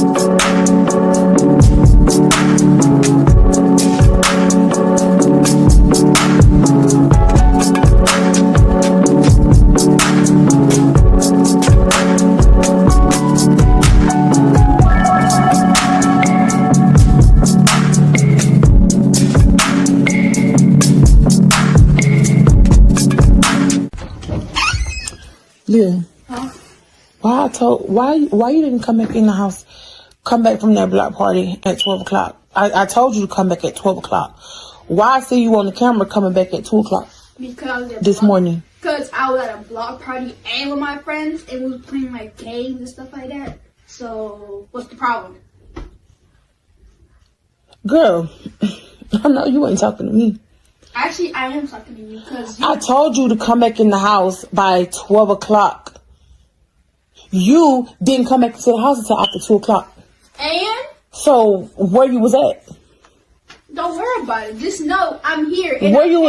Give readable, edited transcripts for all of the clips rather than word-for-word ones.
Yeah. Why you didn't come back in the house? Come back from that block party at 12 o'clock. I told you to come back at 12 o'clock. Why I see you on the camera coming back at 2 o'clock? Because I was at this morning. Because I was at a block party and with my friends and we was playing like games and stuff like that. So what's the problem? Girl, I know you ain't talking to me. Actually, I am talking to you because I told you to come back in the house by 12 o'clock. You didn't come back to the house until after 2 o'clock. And? So, where you was at? Don't worry about it. Just know I'm here. And Where you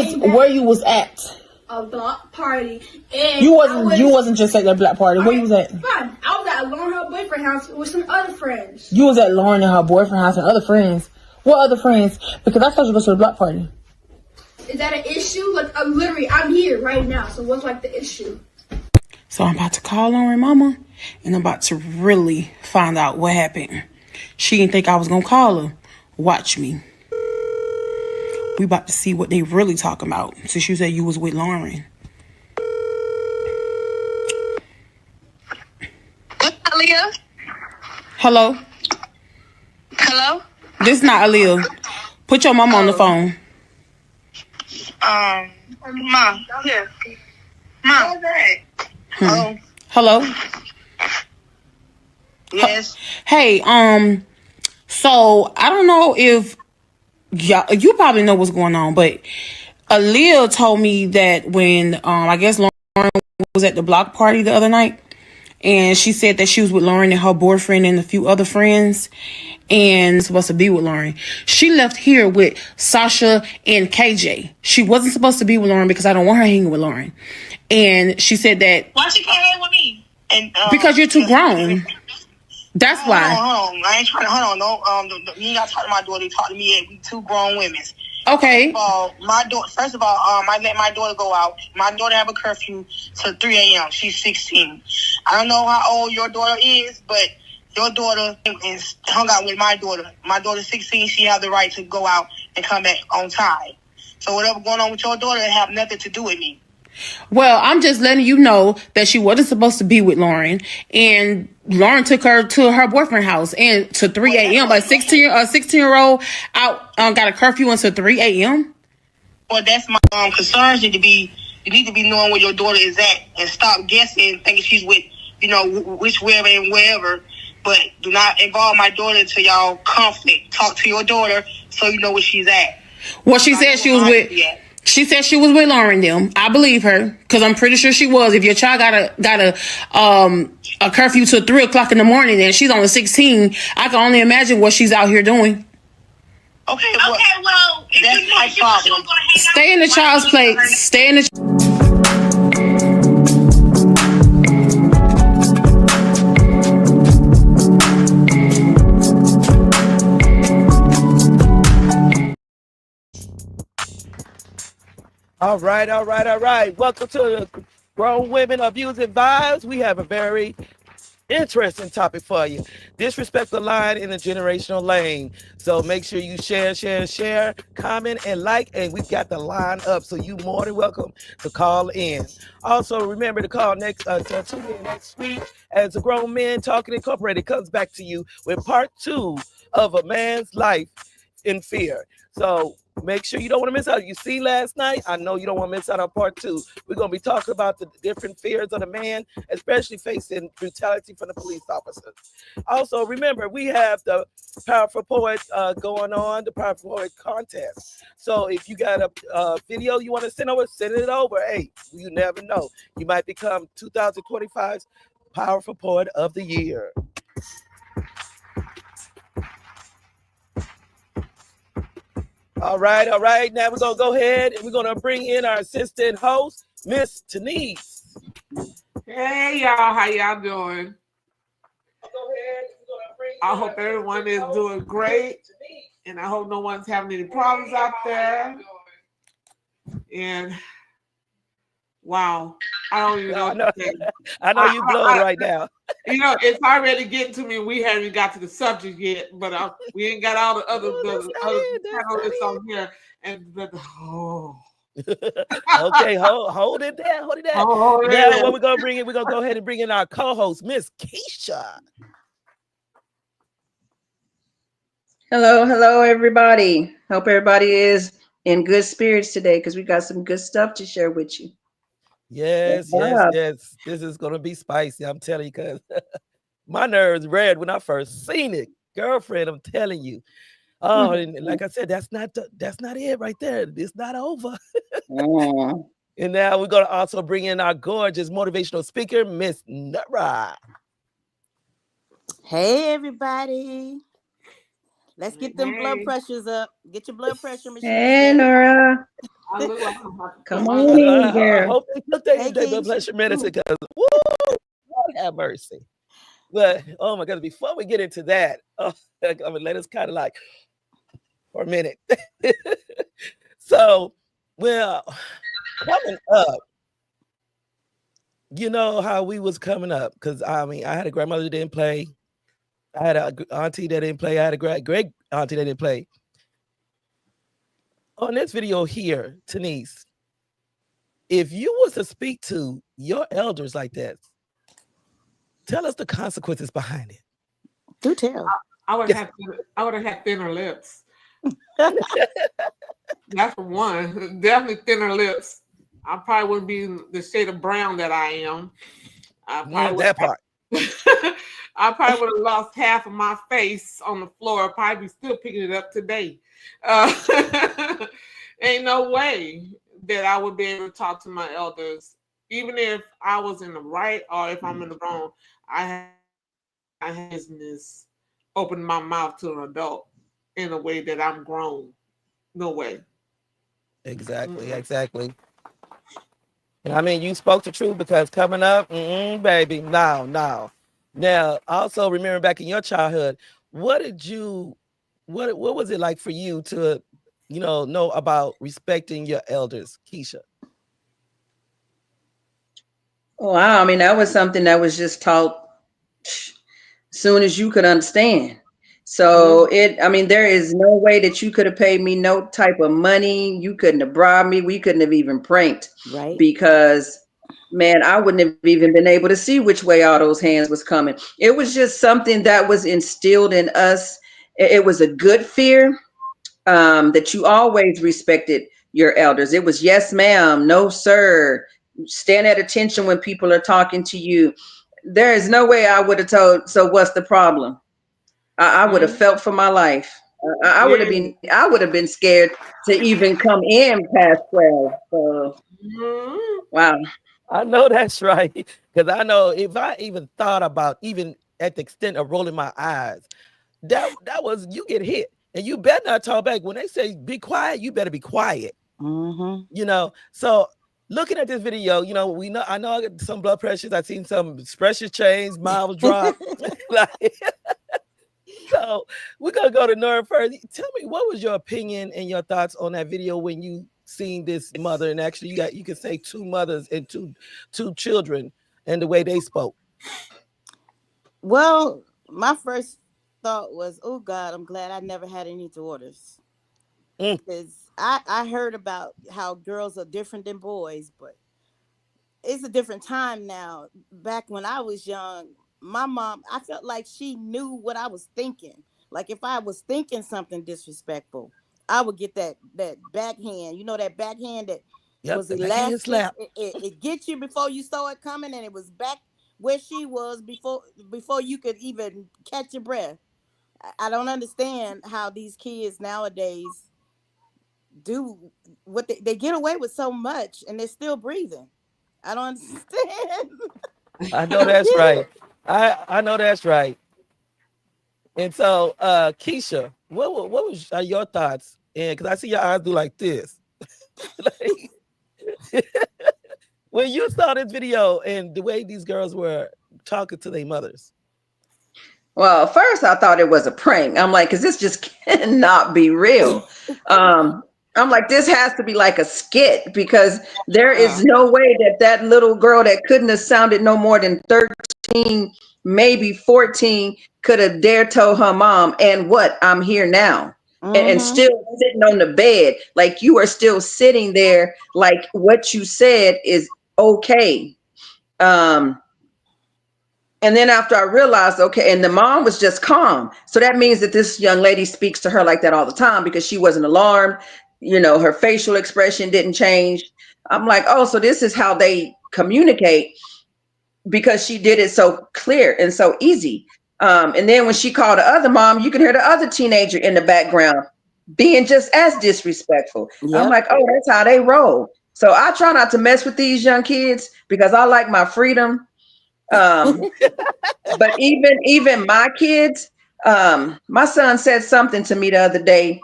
was at? A block party. And you wasn't just at that block party. Where you was at? Fine. I was at Lauren and her boyfriend's house with some other friends. You was at Lauren and her boyfriend's house and other friends. What other friends? Because I told you to go to the block party. Is that an issue? Like, literally, I'm here right now. So what's like the issue? So I'm about to call Lauren mama and I'm about to really find out what happened. She didn't think I was gonna call her. Watch me. We about to see what they really talking about. Since you said you was with Lauren. Aaliyah? Hello? Hello? This is not Aaliyah. Put your mama on the phone. Mom, here. Mom. Hello? Yes. Hey, so I don't know if you probably know what's going on, but Aaliyah told me that when I guess Lauren was at the block party the other night, and she said that she was with Lauren and her boyfriend and a few other friends and supposed to be with Lauren. She left here with Sasha and KJ. She wasn't supposed to be with Lauren because I don't want her hanging with Lauren. And she said that... Why she can't hang with me? And, because you're too grown. That's why. Hold on. I ain't trying to... Hold on. No, you ain't got to talk to my daughter. You talk to me. We two grown women. Okay. First of all, I let my daughter go out. My daughter have a curfew till 3 a.m. She's 16. I don't know how old your daughter is, but your daughter is hung out with my daughter. My daughter's 16. She have the right to go out and come back on time. So whatever going on with your daughter have nothing to do with me. Well, I'm just letting you know that she wasn't supposed to be with Lauren, and Lauren took her to her boyfriend's house and to 3 a.m. A 16-year-old out got a curfew until 3 a.m. Well, that's my concerns. You need to be knowing where your daughter is at and stop guessing, thinking she's with, which wherever and wherever. But do not involve my daughter into y'all conflict. Talk to your daughter so you know where she's at. Well, she said she was with. She said she was with Lauren them. I believe her because I'm pretty sure she was. If your child got a curfew till 3 o'clock in the morning and she's only 16, I can only imagine what she's out here doing. Okay, well, that's my problem. Stay in the child's place. Stay in the. All right. Welcome to the Grown Women Abusing Vibes. We have a very interesting topic for you. Disrespect the line in the generational lane. So make sure you share, comment, and like. And we've got the line up, so you more than welcome to call in. Also, remember to call tune in next week as the Grown Men Talking Incorporated comes back to you with part 2 of A Man's Life in Fear. So make sure you don't want to miss out. You see last night, I know you don't want to miss out on part 2. We're going to be talking about the different fears of the man, especially facing brutality from the police officers. Also, remember, we have the Powerful Poet going on, the Powerful Poet contest. So if you got a video you want to send it over. Hey, you never know. You might become 2025's Powerful Poet of the Year. All right. Now we're going to go ahead and we're going to bring in our assistant host, Miss Denise. Hey, y'all. How y'all doing? Go ahead. We're going to bring I hope everyone is doing great, and I hope no one's having any problems out there. And wow, I don't even know what to say. I know you glowing right now. You know, it's already getting to me. We haven't got to the subject yet, but we ain't got all the other panelists on here. And Okay, hold it there, hold it there. Now, what we're gonna bring in? We're gonna go ahead and bring in our co-host, Miss Keisha. Hello, everybody. Hope everybody is in good spirits today because we got some good stuff to share with you. Yes. This is gonna be spicy. I'm telling you, because my nerves red when I first seen it, girlfriend. I'm telling you. Oh, and like I said, that's not it right there. It's not over. And now we're gonna also bring in our gorgeous motivational speaker, Miss Nura. Hey, everybody. Let's get them blood pressures up. Get your blood pressure machine. Hey, Nora. Come on in, girl. I hope they took their blood pressure medicine because, woo, Lord have mercy. But, oh my God, before we get into that, I'm gonna let us kind of like, for a minute. So, well, coming up, you know how we was coming up, because I mean, I had a grandmother that didn't play. I had an auntie that didn't play. I had a great auntie that didn't play. On this video here, Denise, if you was to speak to your elders like that, tell us the consequences behind it. Do tell. I would have had thinner lips. That's for one. Definitely thinner lips. I probably wouldn't be the shade of brown that I am. That part. I probably would have lost half of my face on the floor. I'd probably be still picking it up today. Ain't no way that I would be able to talk to my elders, even if I was in the right or if I'm in the wrong. I have business open my mouth to an adult in a way that I'm grown. No way. Exactly. And I mean, you spoke the truth because coming up, baby, no. Now, also remember back in your childhood, what was it like for you to, know about respecting your elders, Keisha? Wow, I mean, that was something that was just taught soon as you could understand. So there is no way that you could have paid me no type of money. You couldn't have bribed me. We couldn't have even pranked. Right. Because man, I wouldn't have even been able to see which way all those hands was coming. It was just something that was instilled in us. It was a good fear, that you always respected your elders. It was yes, ma'am, no, sir. Stand at attention when people are talking to you. There is no way I would have told, so what's the problem? I would have felt for my life. I would have been scared to even come in past 12. So, wow. I know that's right. Because I know if I even thought about, even at the extent of rolling my eyes, that was, you get hit. And you better not talk back. When they say be quiet, you better be quiet. So looking at this video, I know I got some blood pressures. I've seen some pressure change, miles drop. So we're going to go to Nora first. Tell me, what was your opinion and your thoughts on that video when you seen this mother, and actually you could say two mothers and two children, and the way they spoke? Well, my first thought was, oh God, I'm glad I never had any daughters. Because I heard about how girls are different than boys, but it's a different time now. Back when I was young, my mom, I felt like she knew what I was thinking. Like if I was thinking something disrespectful, I would get that backhand. You know, that backhand that was elastic. It gets you before you saw it coming, and it was back where she was before you could even catch your breath. I don't understand how these kids nowadays do what they get away with so much, and they're still breathing. I don't understand. I know that's right. I know that's right. And so, Keisha, what was your thoughts? And because I see your eyes do like this. When you saw this video and the way these girls were talking to their mothers. Well, first I thought it was a prank. I'm like, because this just cannot be real. I'm like, this has to be like a skit because there is no way that that little girl that couldn't have sounded no more than 13, maybe 14, could have dared tell her mom, and what, I'm here now. And still sitting on the bed, like you are still sitting there, like what you said is okay. And then after I realized, okay, and the mom was just calm. So that means that this young lady speaks to her like that all the time because she wasn't alarmed. You know, her facial expression didn't change. I'm like, oh, so this is how they communicate because she did it so clear and so easy. And then when she called the other mom, you could hear the other teenager in the background being just as disrespectful. I'm like, oh, that's how they roll. So I try not to mess with these young kids because I like my freedom. But even my kids, my son said something to me the other day.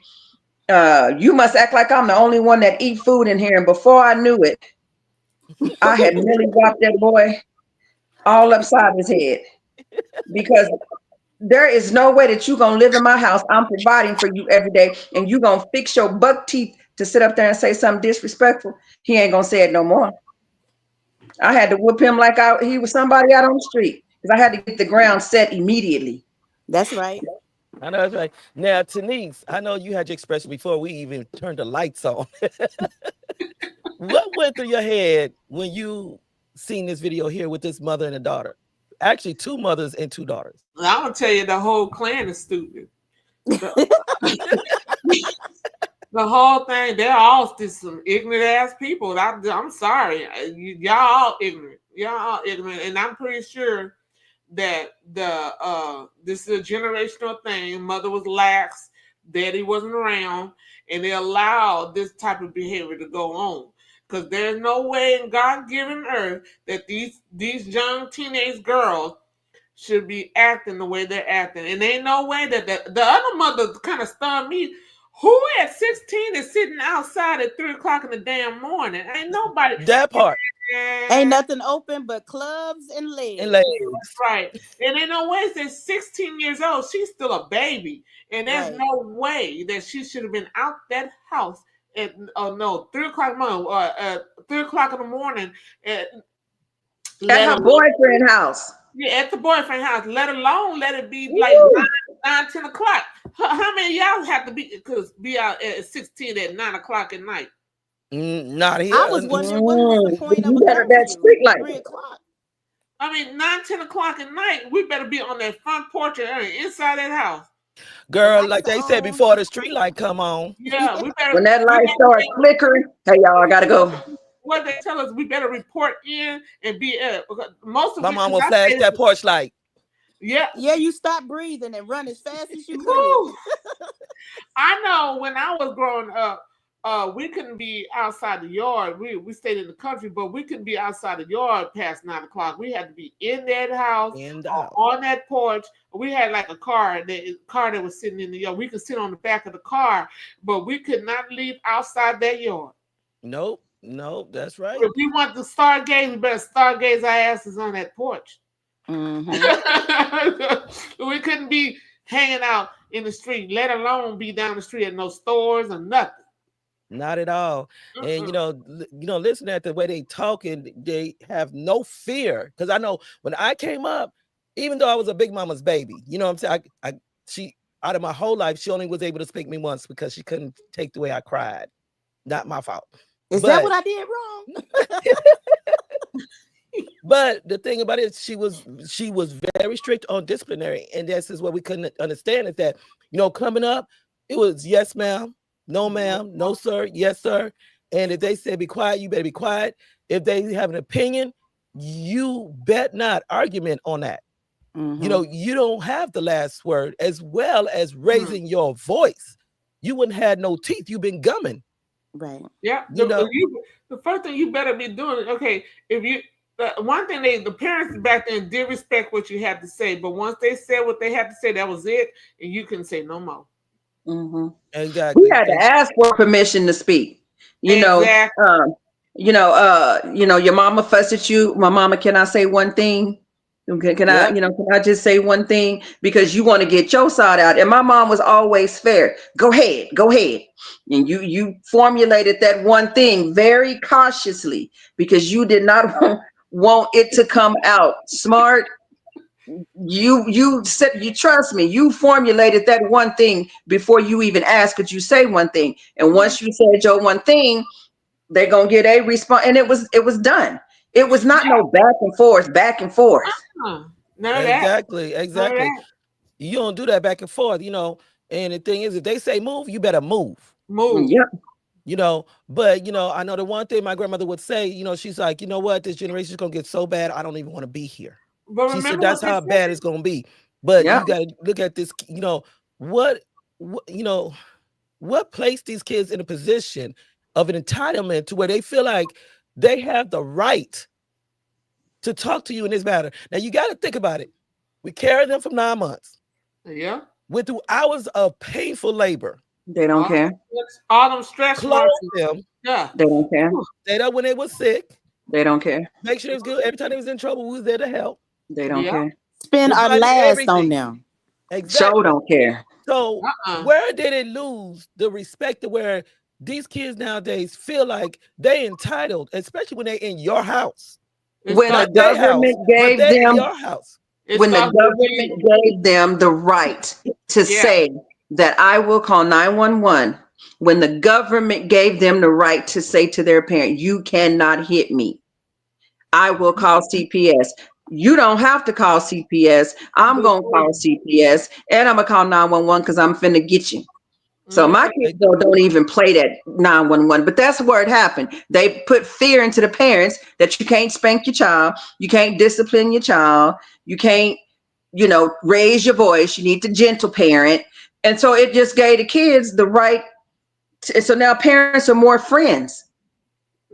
You must act like I'm the only one that eat food in here. And before I knew it, I had nearly dropped that boy all upside his head because there is no way that you're going to live in my house. I'm providing for you every day and you're going to fix your buck teeth to sit up there and say something disrespectful. He ain't going to say it no more. I had to whoop him like he was somebody out on the street because I had to get the ground set immediately. That's right. I know that's right. Now, Tanise, I know you had your expression before we even turned the lights on. What went through your head when you seen this video here with this mother and a daughter? Actually, 2 mothers and 2 daughters. I'm gonna tell you, the whole clan is stupid. The whole thing, they're all just some ignorant ass people. I'm sorry, y'all all ignorant. Y'all all ignorant, and I'm pretty sure that this is a generational thing. Mother was lax, daddy wasn't around, and they allowed this type of behavior to go on. Because there's no way in God-given earth that these young teenage girls should be acting the way they're acting. And ain't no way that the other mother kind of stunned me. Who at 16 is sitting outside at 3 o'clock in the damn morning? Ain't nobody. That part. Ain't nothing open but clubs and legs. Right. And ain't no way that 16 years old, she's still a baby. And there's no way that she should have been out that house at 3 o'clock in the morning, or 3 o'clock in the morning at her boyfriend's house. Yeah, at the boyfriend's house, let alone let it be like 9, 10 o'clock. How many of y'all have to be out at 16 at 9 o'clock at night? Not here. I was wondering what was the point of that street light. 3 o'clock. I mean, 9, 10 o'clock at night, we better be on that front porch or inside that house. Girl, like they said before the street light come on. Yeah, we better. When that light starts flickering, hey y'all, I gotta go. What they tell us, we better report in and be most of my mom will flash that porch light. Yeah, you stop breathing and run as fast as you can. I know when I was growing up, we couldn't be outside the yard. We stayed in the country, but we couldn't be outside the yard past 9 o'clock. We had to be in that house, on that porch. We had like a car that was sitting in the yard. We could sit on the back of the car, but we could not leave outside that yard. Nope, that's right. If we want to stargaze, we better stargaze our asses on that porch. Mm-hmm. We couldn't be hanging out in the street, let alone be down the street at no stores or nothing. Not at all. And you know, listen at the way they talk, and they have no fear. Because I know when I came up, even though I was a big mama's baby, you know what I'm saying? She out of my whole life, she only was able to spank me once because she couldn't take the way I cried. Not my fault. Is that what I did wrong? But the thing about it, she was very strict on disciplinary, and this is what we couldn't understand is that, you know, coming up, it was yes, ma'am, no, ma'am, no, sir, yes, sir. And if they say be quiet, you better be quiet. If they have an opinion, you bet not argument on that. Mm-hmm. You know, you don't have the last word, as well as raising your voice. You wouldn't have no teeth. You've been gumming. Right. Yeah. The first thing you better be doing, okay, if you one thing the parents back then did respect what you had to say, but once they said what they had to say, that was it, and you couldn't say no more. Mm-hmm. Exactly. We had to ask for permission to speak. You know, your mama fussed at you. My mama, can I say one thing? Can I, can I just say one thing? Because you want to get your side out. And my mom was always fair. Go ahead, go ahead. And you formulated that one thing very cautiously because you did not want it to come out. Smart. You said, you trust me, you formulated that one thing before you even asked, could you say one thing? And once you said your one thing, they're gonna get a response. And it was done. It was not no back and forth. None of that. Exactly. You don't do that back and forth, And the thing is, if they say move, you better move. Yep. But I know the one thing my grandmother would say, she's like, you know what, this generation is gonna get so bad, I don't even want to be here. But she said that's how bad it's gonna be. But you gotta look at this, what placed these kids in a position of an entitlement to where they feel like they have the right to talk to you in this matter. Now you got to think about it. We carried them for 9 months. Yeah. Went through hours of painful labor. They don't care. All them stress clothed them. Yeah. They don't care. Stayed up when they were sick. They don't care. Make sure it was good. Every time they was in trouble, we was there to help. They don't care. Spend our last on them. Exactly. So don't care. So where did it lose the respect to where these kids nowadays feel like they entitled, especially when they're in your house? When the government gave them your house. When the government gave them the right to say that I will call 911, when the government gave them the right to say to their parent, you cannot hit me, I will call CPS. You don't have to call CPS. I'm going to call CPS and I'm going to call 911 because I'm finna get you. So my kids don't even play that 911, but that's where it happened. They put fear into the parents that you can't spank your child. You can't discipline your child. You can't, raise your voice. You need to gentle parent. And so it just gave the kids the right. So now parents are more friends.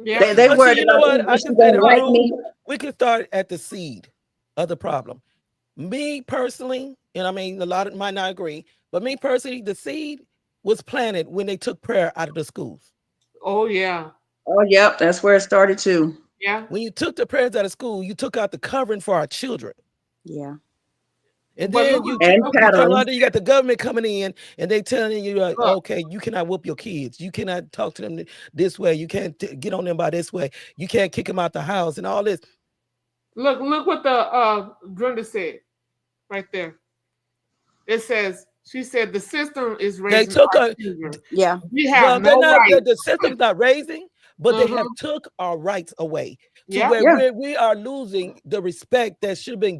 Yeah. They were. You know what? I can say we can start at the seed of the problem. Me personally, and I mean, a lot of might not agree, but me personally, the seed was planted when they took prayer out of the schools. Oh, yeah. Oh, yep. That's where it started too. Yeah. When you took the prayers out of school, you took out the covering for our children. Yeah. And then you got the government coming in and they telling you like, okay, you cannot whoop your kids. You cannot talk to them this way. You can't get on them by this way. You can't kick them out the house and all this. Look what the Brenda said right there. It says, she said the system is raising. They took yeah. We have the system's not raising, but they have took our rights away. To where we are losing the respect that should have been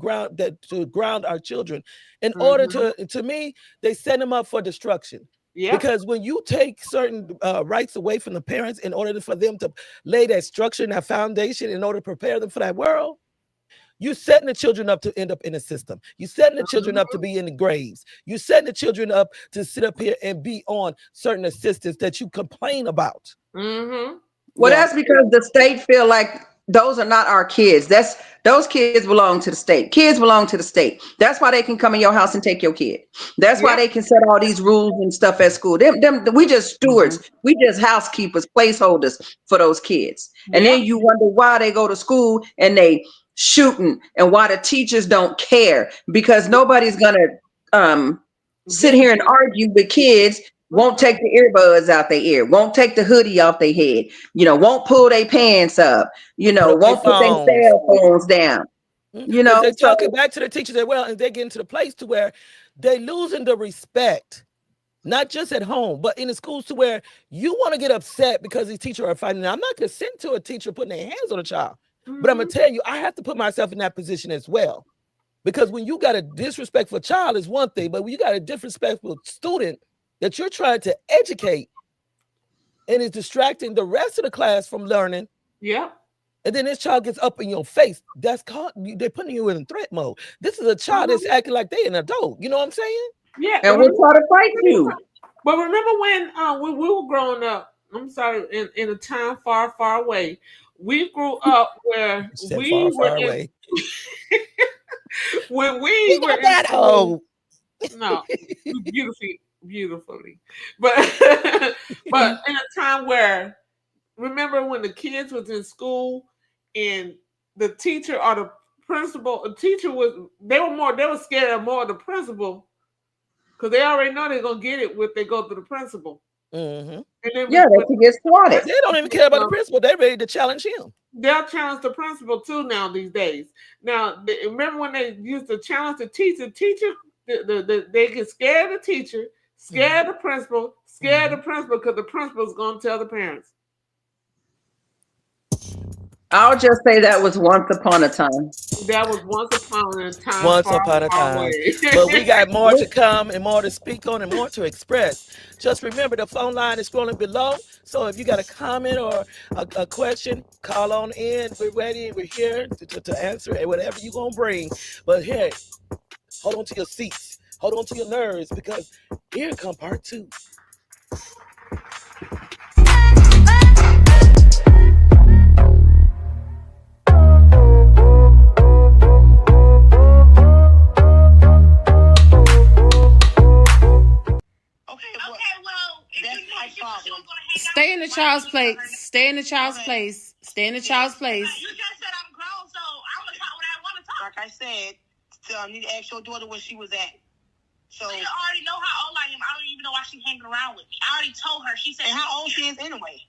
to ground our children. In order to me, they set them up for destruction. Yeah. Because when you take certain rights away from the parents in order for them to lay that structure and that foundation in order to prepare them for that world, you're setting the children up to end up in a system. You're setting the children up to be in the graves. You're setting the children up to sit up here and be on certain assistance that you complain about. Well, that's because the state feel like those are not our kids. Those kids belong to the state. Kids belong to the state. That's why they can come in your house and take your kid. That's why they can set all these rules and stuff at school. We just stewards. We just housekeepers, placeholders for those kids. And then you wonder why they go to school and they shooting and why the teachers don't care, because nobody's gonna sit here and argue with kids. Won't take the earbuds out their ear, won't take the hoodie off their head, won't pull their pants up, won't put their cell phones down. They're talking back to the teachers as well, and they're getting to the place to where they're losing the respect, not just at home, but in the schools, to where you want to get upset because these teachers are fighting. Now, I'm not consent to a teacher putting their hands on a child. But I'm going to tell you, I have to put myself in that position as well. Because when you got a disrespectful child is one thing, but when you got a disrespectful student that you're trying to educate and is distracting the rest of the class from learning. Yeah. And then this child gets up in your face. That's called, they're putting you in threat mode. This is a child that's acting like they're an adult. You know what I'm saying? Yeah. And we'll try to fight you. But remember when we were growing up, I'm sorry, in a time far, far away, we grew up where we were away. When we were that home. No, beautifully. But in a time where, remember when the kids was in school and the teacher or the teacher they were scared more of the principal because they already know they're gonna get it when they go to the principal. Mm-hmm. And then Yeah, they could get swatted. They don't even care about the principal. They're ready to challenge him. They'll challenge the principal too now these days. Now, remember when they used to challenge the teacher? They get scared of the teacher, scared of the principal, scared of the principal because the principal's going to tell the parents. I'll just say that was once upon a time. That was once upon a time. Once upon a time. But we got more to come and more to speak on and more to express. Just remember the phone line is scrolling below. So if you got a comment or a question, call on in. We're ready. We're here to answer it, whatever you're going to bring. But here, hold on to your seats. Hold on to your nerves because here come part 2. Stay in the child's place. Stay in the child's place. Stay in the child's place. You just said I'm grown, so I'm gonna talk when I want to talk. Like I said, I need to ask your daughter where she was at. So you already know how old I am. I don't even know why she's hanging around with me. I already told her. She said, and how old she is anyway?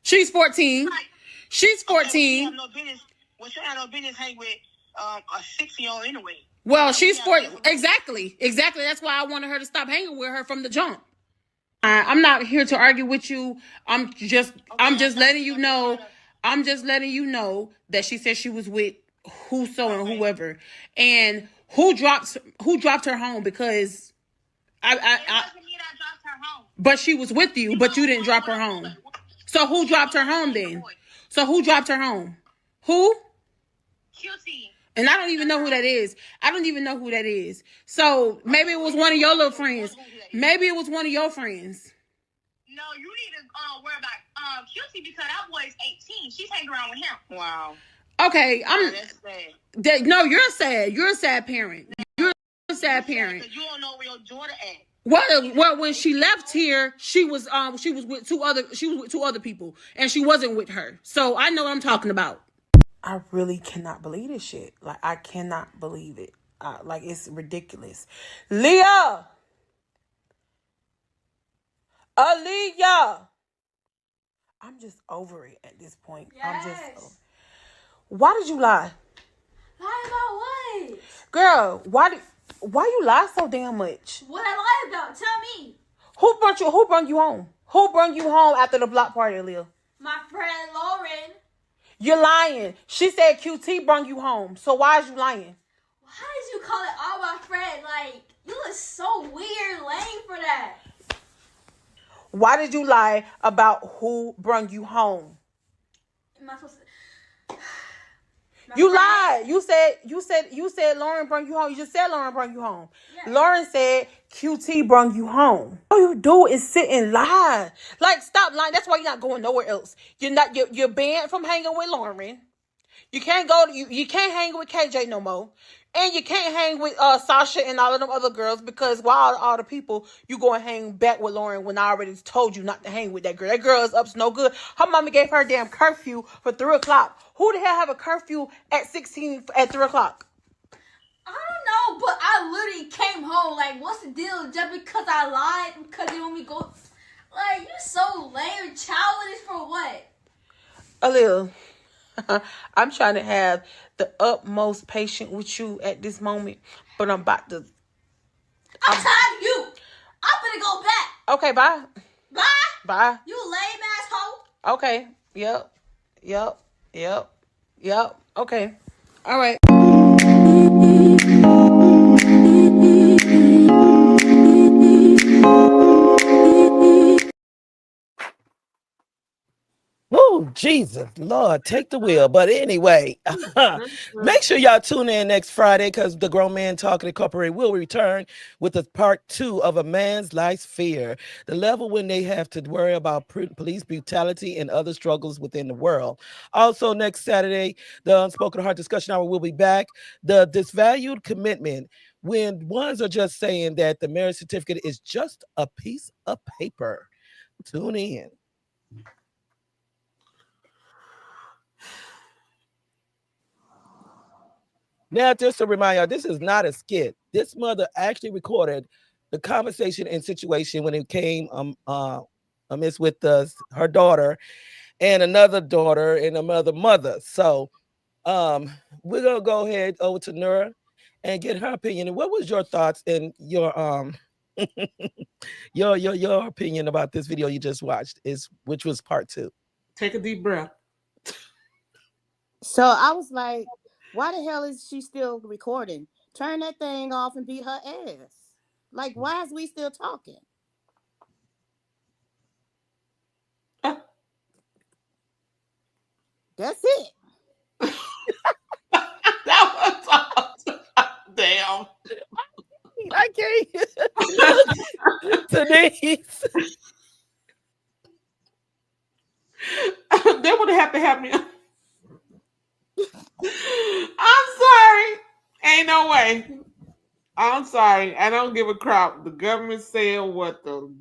She's 14. She's 14. Okay, she have no business. Well, she have no business hang with a 6-year-old anyway. Well, she's 14. Exactly. That's why I wanted her to stop hanging with her from the jump. I'm not here to argue with you. I'm just letting you know. I'm just letting you know that she said she was with whoso and whoever, and who dropped her home because I It wasn't me that dropped her home. But she was with you, but you didn't drop her home. So who dropped her home then? So who dropped her home? Who? Cutie. And I don't even know who that is. So maybe it was one of your little friends. Maybe it was one of your friends. No, you need to worry about Cutie because that boy's 18. She's hanging around with him. Wow. Okay, That's sad. No, you're sad. You're a sad parent. You're a sad parent. Because you don't know where your daughter at. Well, when she left here, she was with two other people, and she wasn't with her. So I know what I'm talking about. I really cannot believe this shit. Like, I cannot believe it. Like, it's ridiculous. Aaliyah! I'm just over it at this point. Yes. Why did you lie? Lie about what? Girl, why you lie so damn much? What I lie about? Tell me. Who brought you home? Who brought you home after the block party, Aaliyah? My friend Lauren. You're lying. She said QT brought you home. So why is you lying? How did you call it all my friend? Like, you look so weird, lame for that. Why did you lie about who brought you home? Am I supposed to? You lied. You said Lauren brought you home. You just said Lauren brought you home. Yeah. Lauren said QT brought you home. All you do is sit and lie. Like, stop lying. That's why you're not going nowhere else. You're banned from hanging with Lauren. You can't you can't hang with KJ no more. And you can't hang with Sasha and all of them other girls because while all the people, you go and hang back with Lauren when I already told you not to hang with that girl. That girl is up to no good. Her mama gave her a damn curfew for 3 o'clock. Who the hell have a curfew at 16 at 3 o'clock? I don't know, but I literally came home. Like, what's the deal? Just because I lied? Because you want me to go? Like, you're so lame, childish for what? Aaliyah, I'm trying to have the utmost patience with you at this moment, but I'm about to. I'm tired of you. I'm gonna go back. Okay, bye. Bye. Bye. You lame asshole. Okay. Yep. Okay. All right. Woo, Jesus, Lord, take the wheel. But anyway, make sure y'all tune in next Friday because the Grown Man Talking Incorporated will return with the part 2 of A Man's Life's Fear, the level when they have to worry about police brutality and other struggles within the world. Also, next Saturday, the Unspoken Heart Discussion Hour will be back. The disvalued commitment, when ones are just saying that the marriage certificate is just a piece of paper. Tune in. Now, just to remind y'all, this is not a skit. This mother actually recorded the conversation and situation when it came amiss with her daughter and another daughter and another mother. So we're gonna go ahead over to Nura and get her opinion. And what was your thoughts and your your opinion about this video you just watched, which was part 2? Take a deep breath. So I was like, why the hell is she still recording? Turn that thing off and beat her ass. Like, why is we still talking? That's it. That was damn. I can't. Denise. They would have to have me. I'm sorry. Ain't no way. I'm sorry. I don't give a crap. The government say what the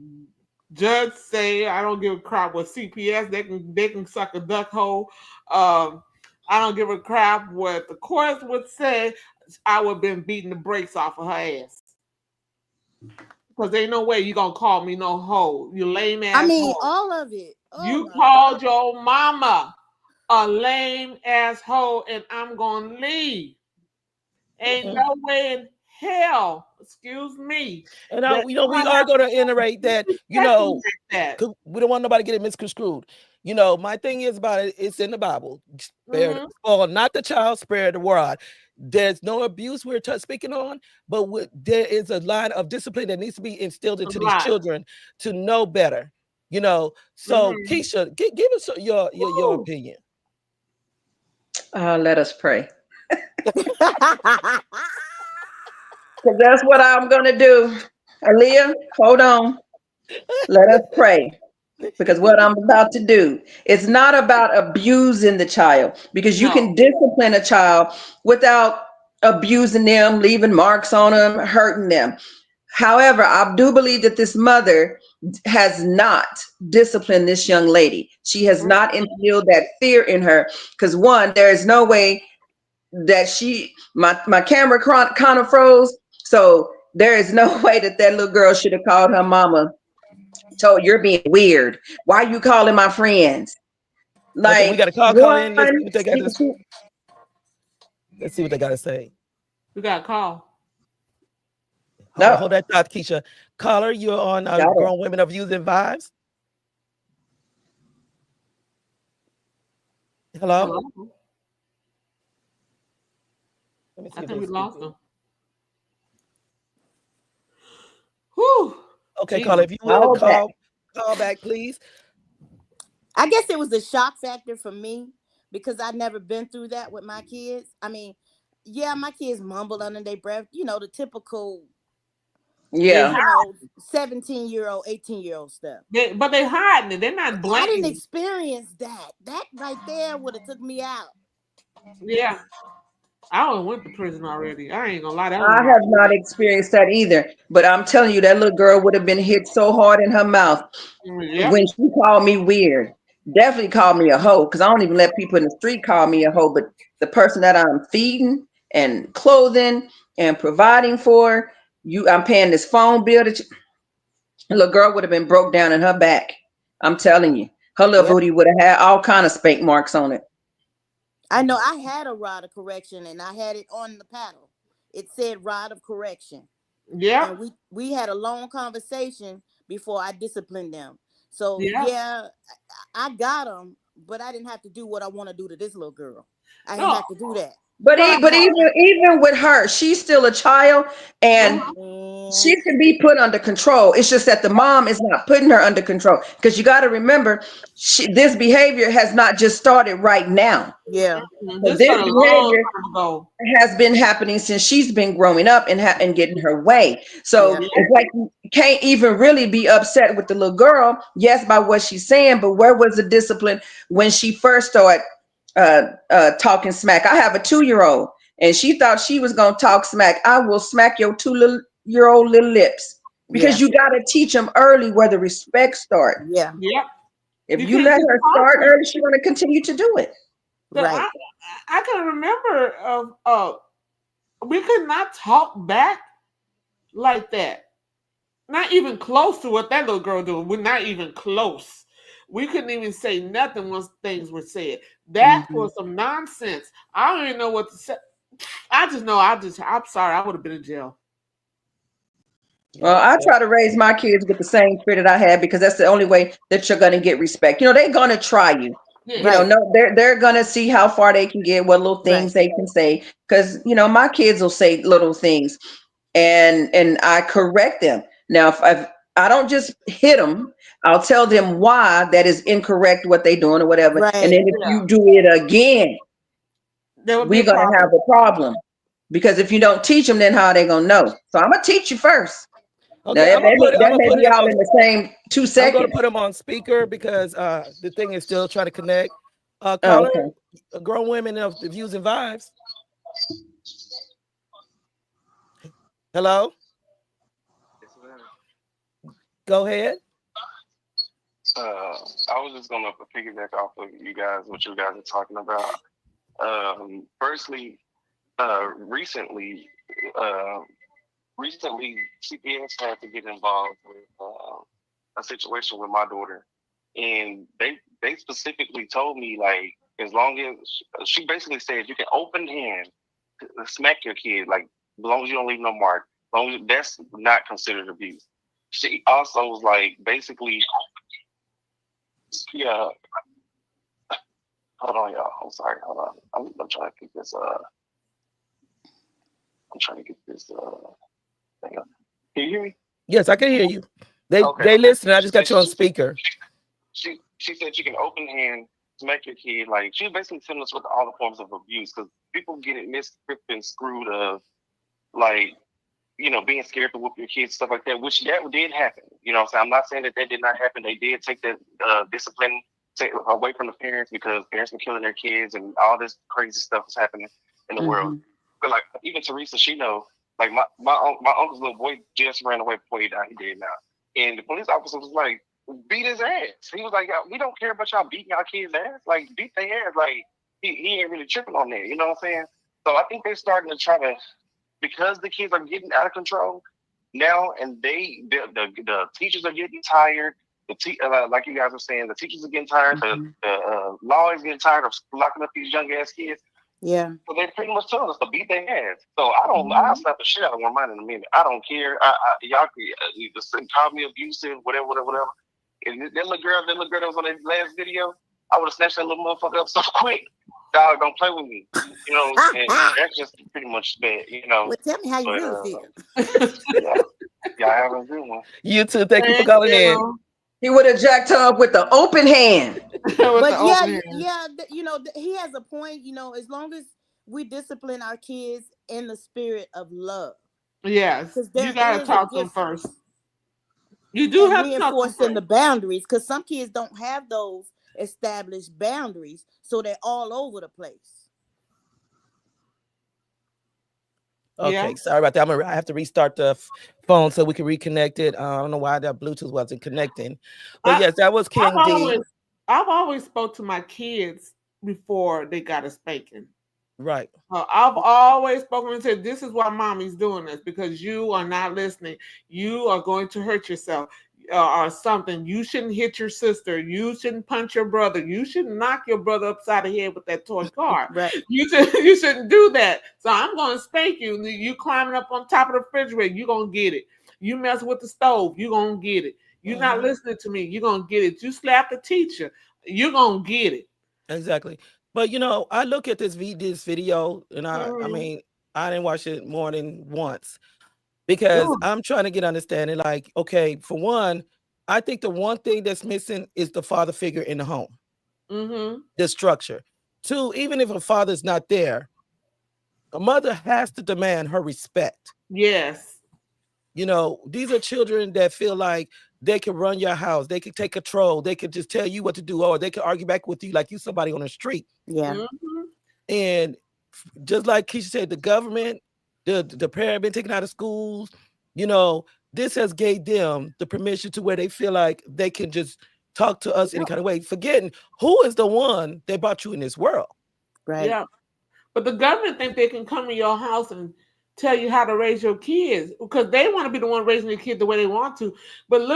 judge say. I don't give a crap what CPS. They can suck a duck hole. I don't give a crap what the courts would say. I would have been beating the brakes off of her ass. Because ain't no way you gonna call me no hoe. You lame ass. I mean, hoe. all of it. Oh You my called God. your mama a lame ass hoe, and I'm gonna leave. Ain't no way in hell, excuse me. And that we are I going to iterate that, have that. 'cause we don't want nobody getting misconstrued. My thing is about it, it's in the Bible. Spare, spoil not the child, spare the rod. There's no abuse we're speaking on, but there is a line of discipline that needs to be instilled into these children to know better. So Keisha, give us your opinion. Let us pray. Because that's what I'm going to do. Aaliyah, hold on. Let us pray. Because what I'm about to do, it's not about abusing the child, because you can discipline a child without abusing them, leaving marks on them, hurting them. However, I do believe that this mother has not disciplined this young lady. She has not instilled that fear in her, because one, there is no way that my camera kind of froze. So there is no way that little girl should have called her mama, told you're being weird. Why are you calling my friends? Like, okay, we got a call in. Let's see what they got to say. Let's see what they got to say. We got a call. Hold that thought, Keisha. Caller, you're on Grown Women of Youth and Vibes. Hello? Let me see. I think we lost them. Whew. Okay, caller, if you will call back, please. I guess it was a shock factor for me because I've never been through that with my kids. I mean, yeah, my kids mumble under their breath, the typical, 17-year-old, 18-year-old stuff. But they hiding it. They're not blaming. I didn't experience that. That right there would have took me out. Yeah. I went to prison already. I ain't gonna lie. I have not experienced that either. But I'm telling you, that little girl would have been hit so hard in her mouth when she called me weird. Definitely called me a hoe, because I don't even let people in the street call me a hoe. But the person that I'm feeding and clothing and providing for, I'm paying this phone bill. The little girl would have been broke down in her back. I'm telling you, her little booty would have had all kind of spank marks on it. I know I had a rod of correction, and I had it on the paddle. It said rod of correction. Yeah. And we had a long conversation before I disciplined them. So yeah, I got them, but I didn't have to do what I want to do to this little girl. I didn't have to do that. But even with her, she's still a child, and she can be put under control. It's just that the mom is not putting her under control, because you got to remember, this behavior has not just started right now. Yeah, this behavior has been happening since she's been growing up and getting her way. So it's like you can't even really be upset with the little girl, yes, by what she's saying, but where was the discipline when she first started talking smack? I have a 2-year-old, and she thought she was gonna talk smack. I will smack your 2-year-old little lips, because you got to teach them early where the respect starts. Yeah. If you let her start early, she's gonna continue to do it. Right. I can remember we could not talk back like that. Not even close to what that little girl doing. We're not even close. We couldn't even say nothing once things were said. That was some nonsense. I don't even know what to say. I just know I'm sorry, I would have been in jail. Well, I try to raise my kids with the same spirit I had, because that's the only way that you're going to get respect. You know, they're going to try you. Yeah. You know, no, they're going to see how far they can get, what little things they can say. Because, you know, my kids will say little things, and I correct them. Now, if I don't just hit them, I'll tell them why that is incorrect, what they're doing or whatever. Right. And then if you do it again, There would be we're a going to have a problem. Because if you don't teach them, then how are they going to know? So I'm going to teach you first. Okay, Now, I'm gonna put that may be all him in the same 2 I'm seconds. gonna put him on speaker because the thing is still trying to connect. Oh, Caller, okay. Grown Women of the Views and Vibes. Hello. Go ahead. I was just gonna piggyback off of you guys, what you guys are talking about. Firstly, recently, CPS had to get involved with a situation with my daughter, and they specifically told me, like, as long as she basically said you can open hand smack your kid, like, as long as you don't leave no mark, as long as that's not considered abuse. She also was like, basically, yeah. Hold on, y'all. I'm sorry. Hold on. I'm trying to keep this. I'm trying to get this. Thing up. Can you hear me? Yes, I can hear you. They Okay. listen. I just got you on speaker. She said you can open hand smack your kid. Like, she basically similar with all the forms of abuse, because people get it misconstrued, screwed of, like, you know, being scared to whoop your kids, stuff like that, which that did happen. You know what I'm saying? I'm not saying that did not happen. They did take that discipline away from the parents, because parents were killing their kids and all this crazy stuff was happening in the world. But, like, even Teresa, she know, like, my uncle's little boy just ran away before he died. He did now. And the police officer was like, beat his ass. He was like, we don't care about y'all beating y'all kids' ass. Like, beat their ass. Like, he ain't really tripping on that. You know what I'm saying? So I think they're starting to try to, because the kids are getting out of control now, and the teachers are getting tired. Like you guys were saying, the teachers are getting tired. The law is getting tired of locking up these young ass kids. Yeah. So they're pretty much telling us to beat their ass. So I'll slap the shit out of one mind in a minute. I don't care. Y'all can call me abusive, whatever. And that little girl that was on that last video, I would have snatched that little motherfucker up so quick. Dog, don't play with me. You know, and that's just pretty much that, you know. Well, tell me how you really feel. Yeah, y'all have a good one. You too. Thank you for calling in. He would have jacked her up with the open hand. But you know, he has a point. You know, as long as we discipline our kids in the spirit of love. Yes, you gotta talk to them first. You do have to reinforcing the boundaries, because some kids don't have those established boundaries, so they're all over the place. Okay, sorry about that. I have to restart the phone so we can reconnect it. I don't know why that Bluetooth wasn't connecting, but yes, that was King D. I've always spoke to my kids before they got a spanking. Right. I've always spoken and said, this is why mommy's doing this, because you are not listening. You are going to hurt yourself or something. You shouldn't hit your sister. You shouldn't punch your brother. You shouldn't knock your brother upside the head with that toy car. Right. You shouldn't do that. So I'm going to spank you. You climbing up on top of the refrigerator, you're going to get it. You mess with the stove, you're going to get it. You're not listening to me, you're going to get it. You slap the teacher, you're going to get it. Exactly. But, you know, I look at this video, and I mean, I didn't watch it more than once, because I'm trying to get understanding. Like, okay, for one, I think the one thing that's missing is the father figure in the home, the structure. Two, even if a father's not there, a mother has to demand her respect. Yes. You know, these are children that feel like they can run your house. They can take control. They can just tell you what to do, or they can argue back with you like you somebody on the street. Yeah. And just like Keisha said, the government, the parent been taken out of schools. You know, this has gave them the permission to where they feel like they can just talk to us any kind of way, forgetting who is the one that brought you in this world. Right. Yeah. But the government think they can come to your house and tell you how to raise your kids because they want to be the one raising their kids the way they want to. But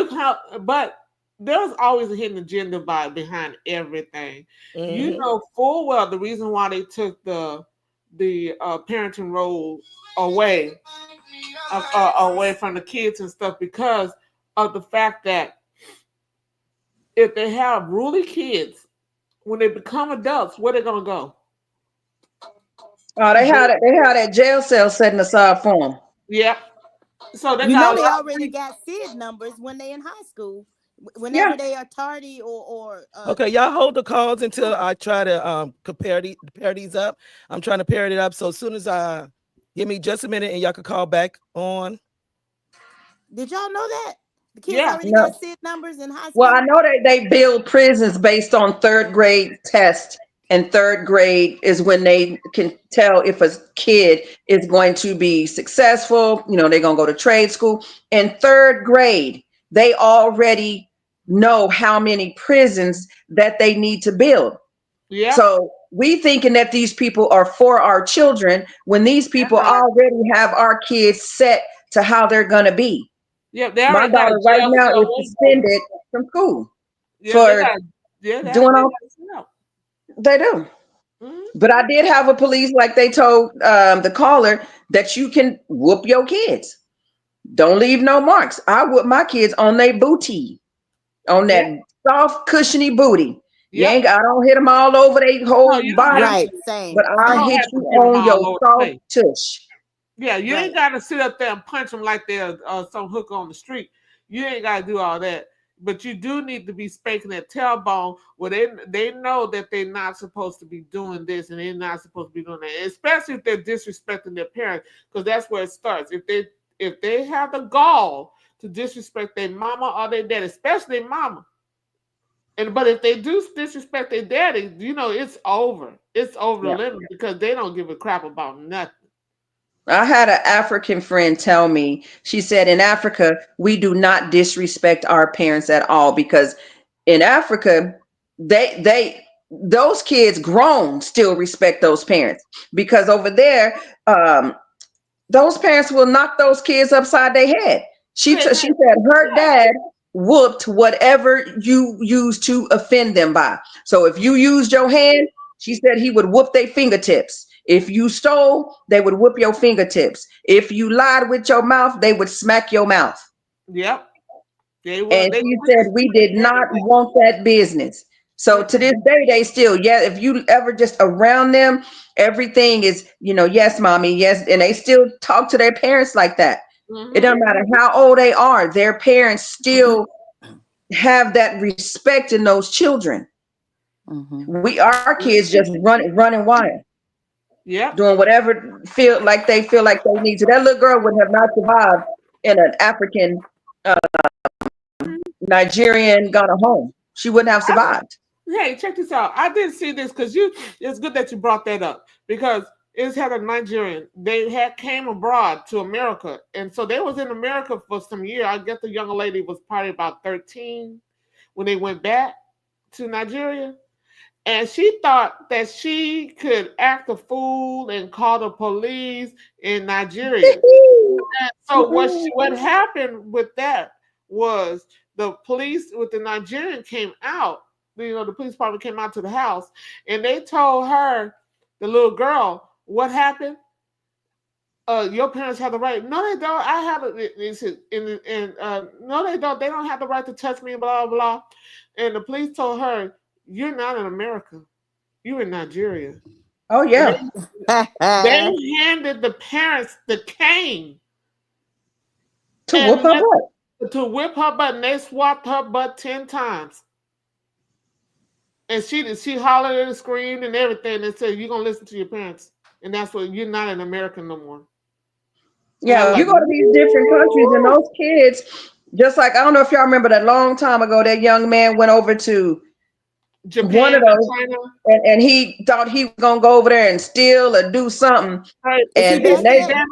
but there's always a hidden agenda behind everything. You know full well the reason why they took the parenting role away from the kids and stuff because of the fact that if they have ruly kids, when they become adults, where they gonna go? Oh, they had that jail cell setting aside for them. Yep. So they they already got SID numbers when they in high school. Whenever they are tardy or okay, y'all hold the calls until I try to pair these up. I'm trying to pair it up. So as soon as give me just a minute and y'all can call back on. Did y'all know that? The kids already got SID numbers in high school? Well, I know they build prisons based on 3rd grade test. And 3rd grade is when they can tell if a kid is going to be successful. You know, they're going to go to trade school. In 3rd grade, they already know how many prisons that they need to build. Yeah. So we thinking that these people are for our children when these people already have our kids set to how they're going to be. Yeah, my daughter right now is suspended from school for doing all. They do. Mm-hmm. But I did have a police, like they told the caller, that you can whoop your kids. Don't leave no marks. I whoop my kids on their booty, on that soft, cushiony booty. I don't hit them all over their whole body, right? Same. But I hit you on your soft tush. Yeah, you ain't got to sit up there and punch them like they're some hook on the street. You ain't got to do all that. But you do need to be spanking that tailbone where they know that they're not supposed to be doing this and they're not supposed to be doing that, especially if they're disrespecting their parents, because that's where it starts. If they have the gall to disrespect their mama or their dad, especially their mama, but if they do disrespect their daddy, you know, it's over. It's over the limit because they don't give a crap about nothing. I had an African friend tell me, she said, in Africa, we do not disrespect our parents at all, because in Africa, those kids grown still respect those parents, because over there, those parents will knock those kids upside their head. She said her dad whooped whatever you used to offend them by. So if you used your hand, she said he would whoop their fingertips. If you stole, they would whip your fingertips. If you lied with your mouth, they would smack your mouth. Yep. And she said we did not want that business. So to this day, they still, if you ever just around them, everything is, you know, yes, mommy, yes. And they still talk to their parents like that. Mm-hmm. It doesn't matter how old they are. Their parents still have that respect in those children. Mm-hmm. Our kids just running wild. Yeah, doing whatever they feel like they need to. That little girl would have not survived in an African Nigerian Ghana home. She wouldn't have survived. Hey, check this out. I didn't see this because it's good that you brought that up, because it's had a Nigerian. They came abroad to America, and so they was in America for some year. I guess the young lady was probably about 13 when they went back to Nigeria. And she thought that she could act a fool and call the police in Nigeria. And so what happened with that was the police with the Nigerian came out. You know, the police department came out to the house, and they told her, the little girl, what happened? Your parents have the right. No, they don't. I have it. No, they don't. They don't have the right to touch me. Blah blah. And the police told her, "You're not in America. You're in Nigeria." Oh yeah. They handed the parents the cane to whip her butt. To whip her butt, and they swapped her butt 10 times. And she hollered and screamed and everything, and said, "You're gonna listen to your parents." And that's what, you're not an American no more. Yeah, you go to these different countries, and those kids, just like, I don't know if y'all remember that long time ago, that young man went over to Japan, one of those, and he thought he was gonna go over there and steal or do something. Right. And he vandalized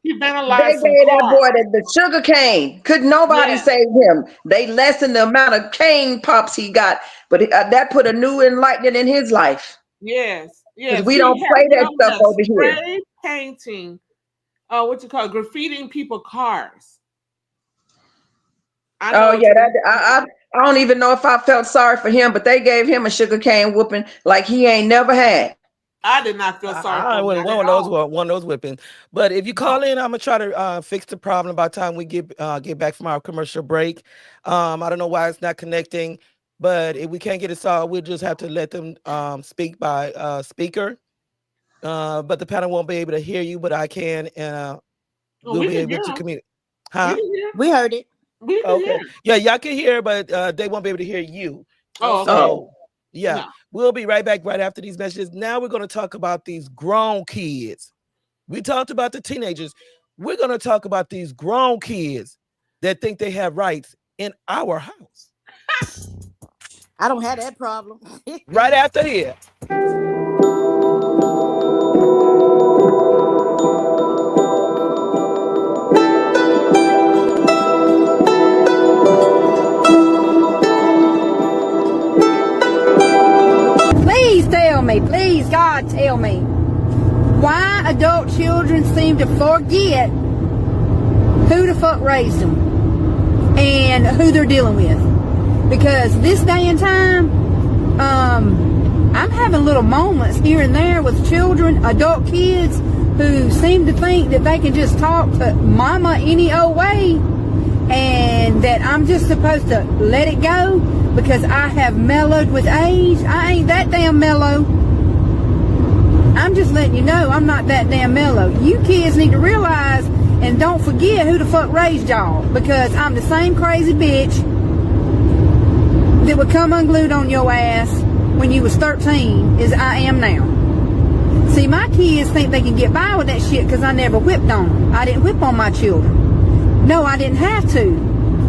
that boy the sugar cane. Could nobody save him? They lessened the amount of cane pops he got, but that put a new enlightenment in his life. Yes. Yes. We don't play that stuff over here. Painting what you call it, graffitiing people cars. I Oh know. yeah, I don't even know if I felt sorry for him, but they gave him a sugarcane whooping like he ain't never had. I did not feel sorry for I him. wouldn't Not one at of those all. one of those whippings. But if you call in, I'm gonna try to fix the problem by the time we get back from our commercial break. I don't know why it's not connecting, but if we can't get it solved, we'll just have to let them speak by speaker. But the panel won't be able to hear you, but I can, and we'll we be can able hear to him. communicate. We Huh? can hear. We heard it. We can Okay. hear. Yeah, y'all can hear, but they won't be able to hear you. Oh, okay. So yeah, No. we'll be right back right after these messages. Now we're going to talk about these grown kids. We talked about the teenagers. We're going to talk about these grown kids that think they have rights in our house. I don't have that problem. Right after here. Please tell me, please, God, tell me why adult children seem to forget who the fuck raised them and who they're dealing with. Because this day and time, I'm having little moments here and there with children, adult kids, who seem to think that they can just talk to mama any old way and that I'm just supposed to let it go because I have mellowed with age. I ain't that damn mellow. I'm just letting you know I'm not that damn mellow. You kids need to realize and don't forget who the fuck raised y'all, because I'm the same crazy bitch that would come unglued on your ass when you was 13 as I am now. See, my kids think they can get by with that shit because I never whipped on them. I didn't whip on my children. No, I didn't have to,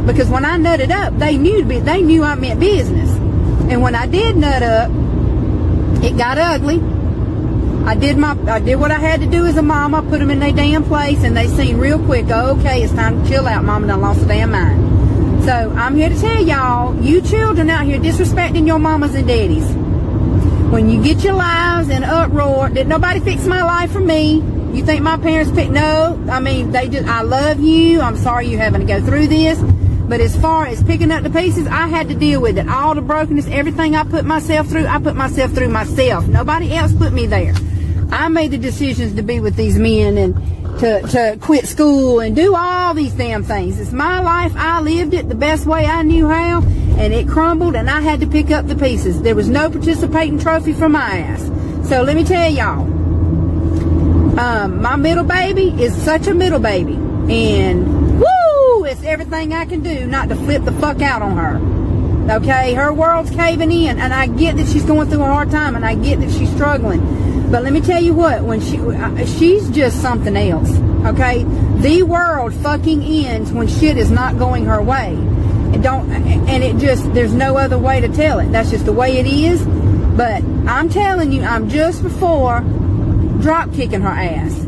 because when I nutted up, they knew I meant business. And when I did nut up, it got ugly. I did what I had to do as a mom. I put them in their damn place, and they seen real quick, oh, okay, it's time to chill out. Mama done lost her damn mind. So I'm here to tell y'all, you children out here disrespecting your mamas and daddies. When you get your lives in uproar, did nobody fix my life for me? You think my parents picked? No, I mean, I love you. I'm sorry you're having to go through this. But as far as picking up the pieces, I had to deal with it. All the brokenness, everything I put myself through, I put myself through myself. Nobody else put me there. I made the decisions to be with these men and to quit school and do all these damn things. It's my life. I lived it the best way I knew how, and it crumbled, and I had to pick up the pieces. There was no participating trophy for my ass. So let me tell y'all, my middle baby is such a middle baby, and woo, it's everything I can do not to flip the fuck out on her. Okay, her world's caving in, and I get that she's going through a hard time, and I get that she's struggling. But let me tell you what, when she's just something else. Okay, the world fucking ends when shit is not going her way. There's no other way to tell it. That's just the way it is. But I'm telling you, I'm just before drop kicking her ass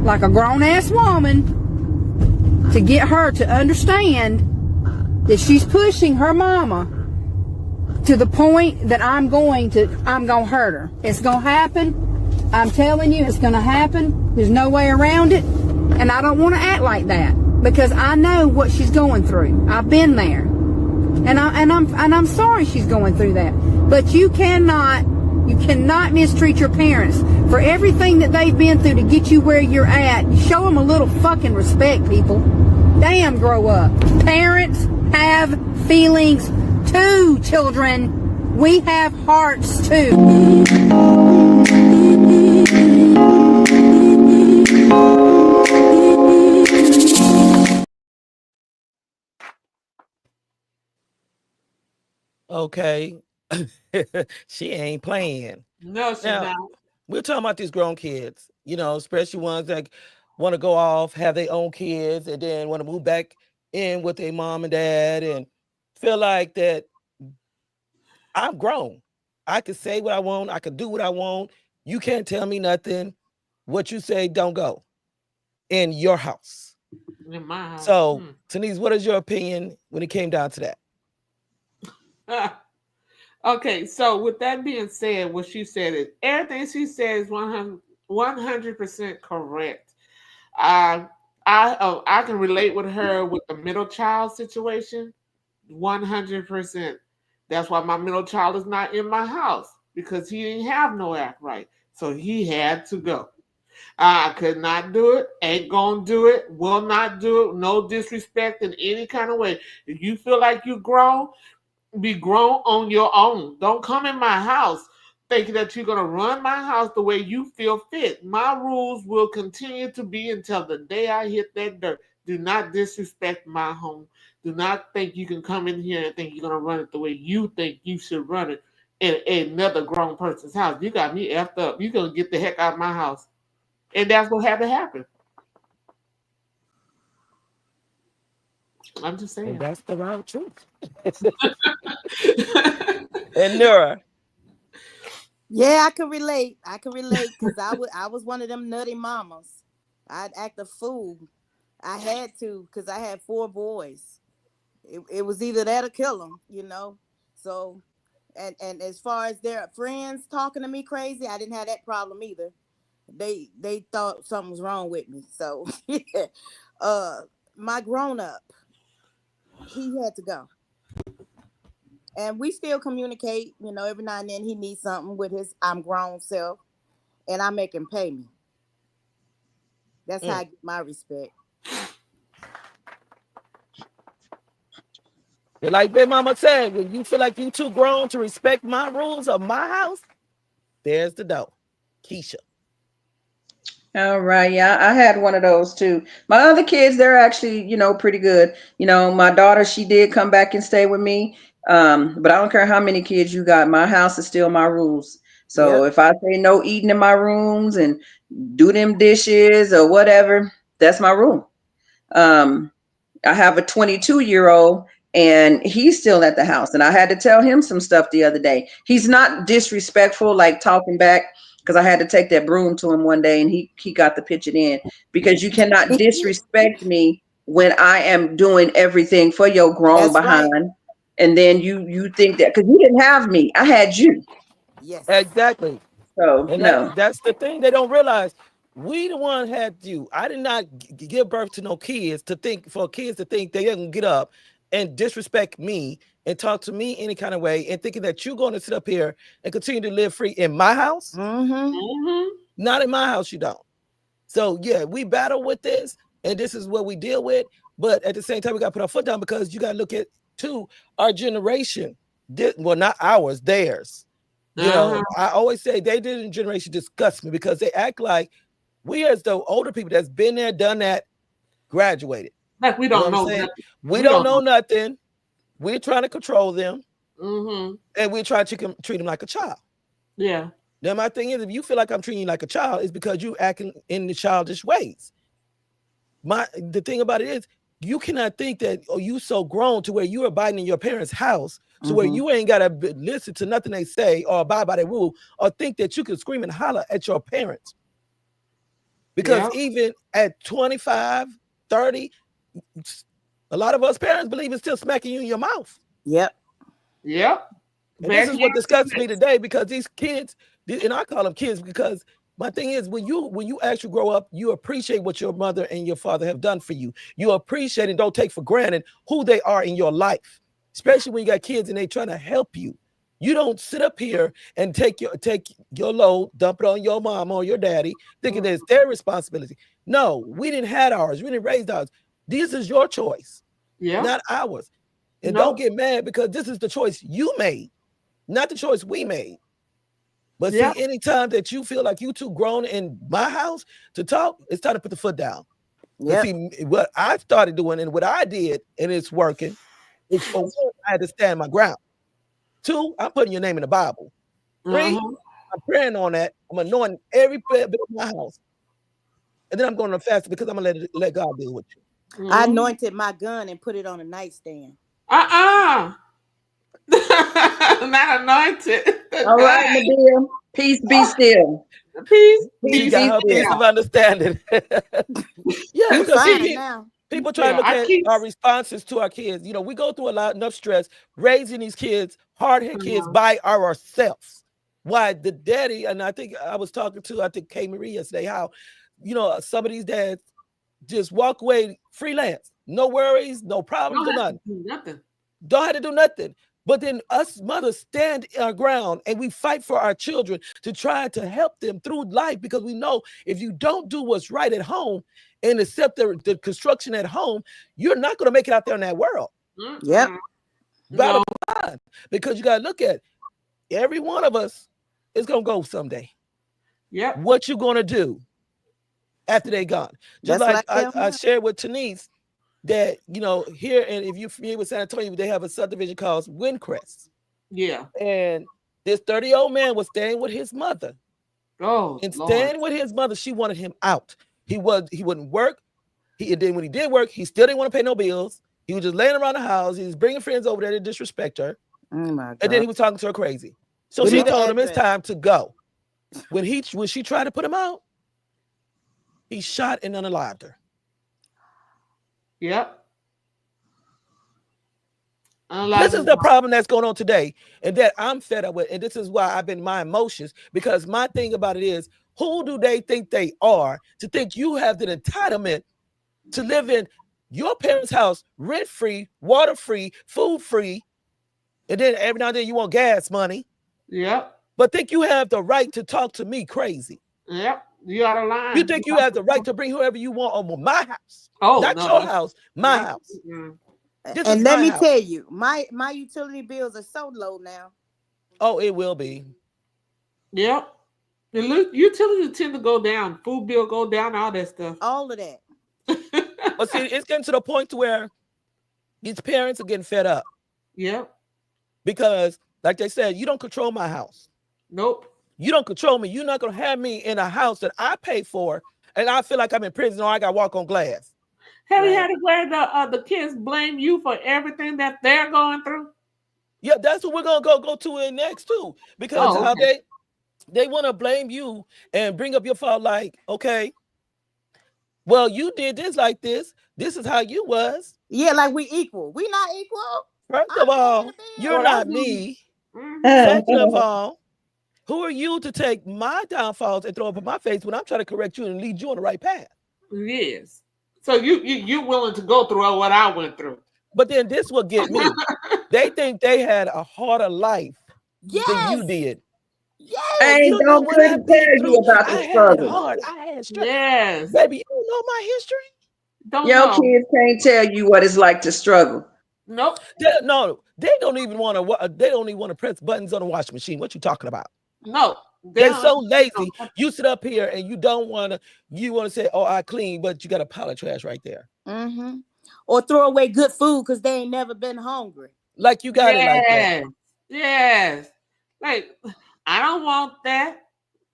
like a grown ass woman to get her to understand that she's pushing her mama to the point that I'm going to hurt her. It's going to happen. I'm telling you, it's going to happen. There's no way around it. And I don't want to act like that because I know what she's going through. I've been there. And I'm sorry she's going through that. But you cannot mistreat your parents for everything that they've been through to get you where you're at. Show them a little fucking respect, people. Damn, grow up. Parents have feelings too, children. We have hearts too. Okay. She ain't playing. No, she's Now, not. we're talking about these grown kids, especially ones that want to go off, have their own kids, and then want to move back in with their mom and dad and feel like that I'm grown. I can say what I want. I can do what I want. You can't tell me nothing. What you say don't go in your house. In my house. So, Tanise, what is your opinion when it came down to that? Okay, so with that being said, what she said is everything she said is 100% correct. I can relate with her with the middle child situation 100%. That's why my middle child is not in my house because he didn't have no act right. So he had to go. I could not do it, ain't gonna do it, will not do it, no disrespect in any kind of way. If you feel like you grown, be grown on your own. Don't come in my house thinking that you're gonna run my house the way you feel fit. My rules will continue to be until the day I hit that dirt. Do not disrespect my home. Do not think you can come in here and think you're gonna run it the way you think you should run it in another grown person's house. You got me effed up. You're gonna get the heck out of my house. And that's what had to happen. I'm just saying. And that's the raw truth. And Nura. Yeah, I can relate. I can relate because I was one of them nutty mamas. I'd act a fool. I had to because I had 4 boys. It was either that or kill them, you know. So, and as far as their friends talking to me crazy, I didn't have that problem either. They thought something was wrong with me. So, my grown up, he had to go. And we still communicate, you know, every now and then he needs something with his I'm grown self, and I make him pay me. That's how I get my respect. Like Big Mama said, when you feel like you too grown to respect my rules of my house, there's the door. Keisha. All right. Yeah, I had one of those too. My other kids, they're actually, you know, pretty good. You know, my daughter, she did come back and stay with me. But I don't care how many kids you got. My house is still my rules. So if I say no eating in my rooms and do them dishes or whatever, that's my rule. I have a 22-year-old and he's still at the house. And I had to tell him some stuff the other day. He's not disrespectful, like talking back, because I had to take that broom to him one day and he got the pitching in, because you cannot disrespect me when I am doing everything for your grown behind. Right. And then you think that because you didn't have me, I had you. Yes, exactly. So and no, that's the thing they don't realize. We the one had you. I did not give birth to no kids to think they can get up and disrespect me and talk to me any kind of way and thinking that you're going to sit up here and continue to live free in my house. Not in my house, you don't. So yeah, we battle with this and this is what we deal with. But at the same time, we got to put our foot down because you got to look at our generation. Well, not ours, theirs. You know, I always say they did generation disgust me because they act like we as the older people that's been there, done that, graduated. Like we don't know nothing. We don't know nothing. We're trying to control them. And we try to treat them like a child. Yeah. Now, my thing is, if you feel like I'm treating you like a child, it's because you acting in the childish ways. The thing about it is, you cannot think that you so grown to where you're abiding in your parents' house, so where you ain't got to listen to nothing they say or abide by their rule or think that you can scream and holler at your parents. Because even at 25, 30, a lot of us parents believe in still smacking you in your mouth. Yep. And this is what disgusts me today because these kids, and I call them kids because my thing is when you actually grow up, you appreciate what your mother and your father have done for you. You appreciate and don't take for granted who they are in your life, especially when you got kids and they trying to help you. You don't sit up here and take your load, dump it on your mom or your daddy, thinking that it's their responsibility. No, we didn't have ours. We didn't raise ours. This is your choice, not ours. And don't get mad because this is the choice you made, not the choice we made. But see, anytime that you feel like you too grown in my house to talk, it's time to put the foot down. See, what I started doing and what I did, and it's working, is for one, I had to stand my ground. 2, I'm putting your name in the Bible. 3, I'm praying on that. I'm anointing every bit of my house. And then I'm going to fast because I'm going to let God deal with you. I anointed my gun and put it on a nightstand. Not anointed. All right, Nabil. Peace be still. Peace be still. Peace of understanding. Because people try to look at our responses to our kids. You know, we go through enough stress raising these kids, hard-hit kids by ourselves. Why the daddy, and I think I was talking to, Kay Marie yesterday, how, you know, some of these dads just walk away freelance. No worries, no problems, Don't or have to nothing. do nothing. Don't have to do nothing. But then us mothers stand our ground and we fight for our children to try to help them through life, because we know if you don't do what's right at home and accept the construction at home, you're not going to make it out there in that world. Yep. Bottom line, because you got to look at every one of us is going to go someday. Yep. What you going to do after they gone? Just That's like like I shared with Tanise that, you know, here, and if you're familiar with San Antonio, they have a subdivision called Windcrest. Yeah. And this 30-year-old man was staying with his mother. Oh, And Lord. staying with his mother, she wanted him out. He wouldn't work. And then when he did work, he still didn't want to pay no bills. He was just laying around the house. He was bringing friends over there to disrespect her. Oh my God. And then he was talking to her crazy. So Give she me the told him it's address. time to go. When she tried to put him out, he shot and unalived her. Yep. This is the problem that's going on today, and that I'm fed up with. And this is why I've been my emotions, because my thing about it is, who do they think they are to think you have the entitlement to live in your parents' house rent-free, water-free, food-free, and then every now and then you want gas money? Yep. But think you have the right to talk to me crazy? Yep. You out of line. You think you have the right to bring whoever you want over my house? Oh, not no. your house, my house. Mm. This And is let my me house. tell you, my utility bills are so low now. Oh, it will be. Yep. The utilities tend to go down. Food bill go down, all that stuff. All of that. But see, it's getting to the point to where these parents are getting fed up. Yep. Because, like they said, you don't control my house. Nope. You don't control me. You're not going to have me in a house that I pay for, and I feel like I'm in prison or I got to walk on glass. Have you had it where the kids blame you for everything that they're going through? Yeah, that's what we're going to go to in next, too. Because how they want to blame you and bring up your fault like, okay, well, you did this like this. This is how you was. Yeah, like we equal. We not equal. First of all, you're not me. Second of all, who are you to take my downfalls and throw up in my face when I'm trying to correct you and lead you on the right path? Yes. So you're willing to go through what I went through. But then this will get me. They think they had a harder life Yes. than you did. Yes. I don't couldn't tell you about the struggle. I had struggle. Yes. Baby, you don't know my history? Don't Your know. kids can't tell you what it's like to struggle. Nope. They don't even want to. They don't even want to press buttons on a washing machine. What you talking about? No. They're so lazy. You sit up here and you don't want to. You want to say, "Oh, I clean," but you got a pile of trash right there. Mm-hmm. Or throw away good food because they ain't never been hungry. Like you got it like that. Yes. Like, I don't want that.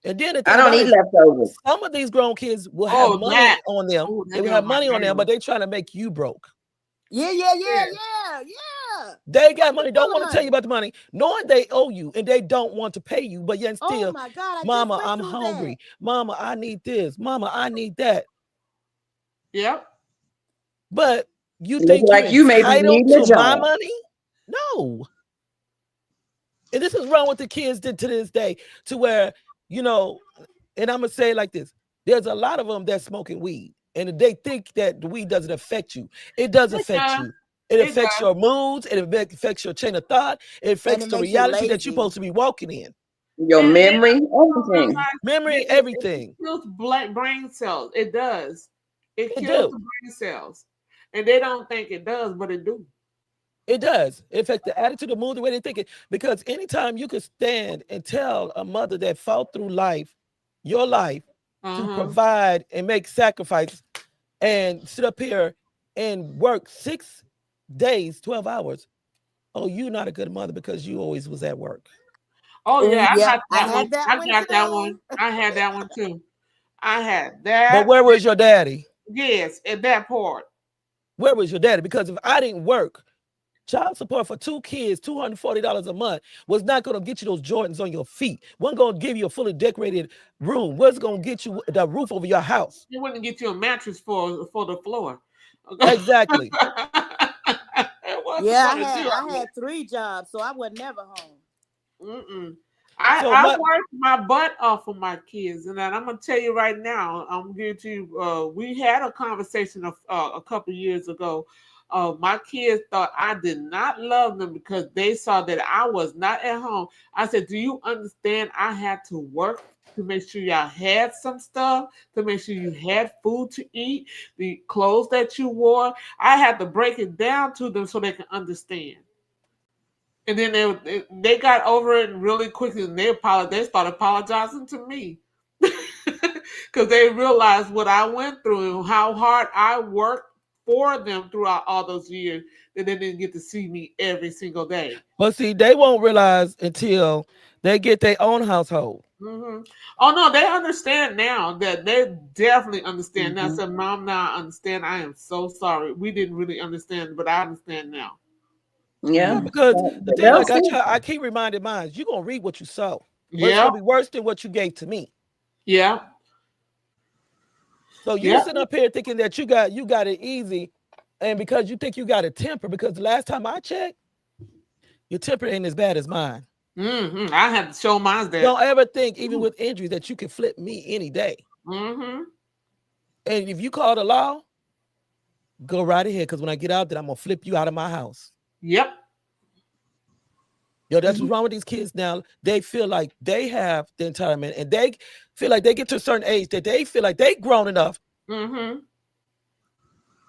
And then I don't eat leftovers. Some of these grown kids will have money on them. They will have money on them, but they trying to make you broke. Yeah. They got money, don't want to tell you about the money, knowing they owe you and they don't want to pay you, but yet still, oh my God, Mama, I'm hungry. Mama, I need this. Mama, I need that. Yep. But you Look think like you may be entitled needing a to my job. money? No. And this is wrong with the kids did to this day, to where, you know, and I'm going to say it like this. There's a lot of them that's smoking weed, and they think that the weed doesn't affect you. It does affect you. It affects your moods. It affects your chain of thought. It affects the reality that you're supposed to be walking in. Your memory, everything. Memory, everything. It kills brain cells. It does. It It kills do. the brain cells. And they don't think it does, but it do. It does. It affects the attitude, the mood, the way they think it. Because anytime you can stand and tell a mother that fought through life, your life, to provide and make sacrifices and sit up here and work 6 days, 12 hours. Oh, you're not a good mother because you always was at work. Oh, yeah. I got I that had one. that I one got that today. one. I had that one too. I had that. But where was your daddy? Yes, at that part. Where was your daddy? Because if I didn't work, child support for 2 kids, $240 a month, was not going to get you those Jordans on your feet. Wasn't going to give you a fully decorated room. Was going to get you the roof over your house. It wouldn't get you a mattress for the floor. Exactly. Yeah, I had 3 jobs, so I was never home. I worked my butt off of my kids, and I'm gonna tell you right now. I'm going to. We had a conversation a couple years ago. My kids thought I did not love them because they saw that I was not at home. I said, "Do you understand? I had to work to make sure y'all had some stuff, to make sure you had food to eat, the clothes that you wore. I had to break it down to them so they can understand." And then they got over it really quickly, and they started apologizing to me because they realized what I went through and how hard I worked for them throughout all those years that they didn't get to see me every single day. But see, they won't realize until they get their own household. Mm-hmm. Oh no, they understand now. That they definitely understand now. So, Mom, now I understand. I am so sorry. We didn't really understand, but I understand now. Yeah, because the thing, like I keep reminding mine, you're gonna reap what you sow. It's gonna be worse than what you gave to me. Yeah. So you sitting up here thinking that you got it easy, and because you think you got a temper, because the last time I checked, your temper ain't as bad as mine. Mm-hmm. I have to show mine that. Don't ever think, even with injuries, that you can flip me any day. Mm-hmm. And if you call the law, go right ahead, because when I get out there, I'm gonna flip you out of my house. Yep. Yo, that's what's wrong with these kids now. They feel like they have the entitlement, and they feel like they get to a certain age that they feel like they grown enough to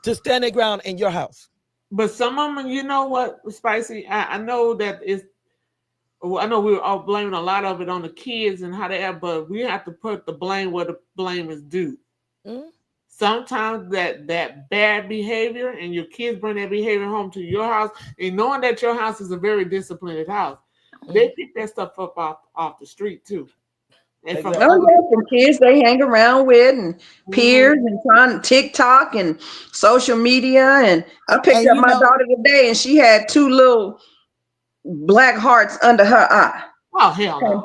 stand their ground in your house. But some of them, you know what, Spicy? I know that it's. I know we're all blaming a lot of it on the kids and how they are, but we have to put the blame where the blame is due. Mm-hmm. Sometimes that bad behavior and your kids bring that behavior home to your house, and knowing that your house is a very disciplined house, they pick that stuff up off the street too. And from kids they hang around with and peers and trying TikTok and social media. And I picked up my daughter today, and she had 2 little black hearts under her eye. Oh hell no!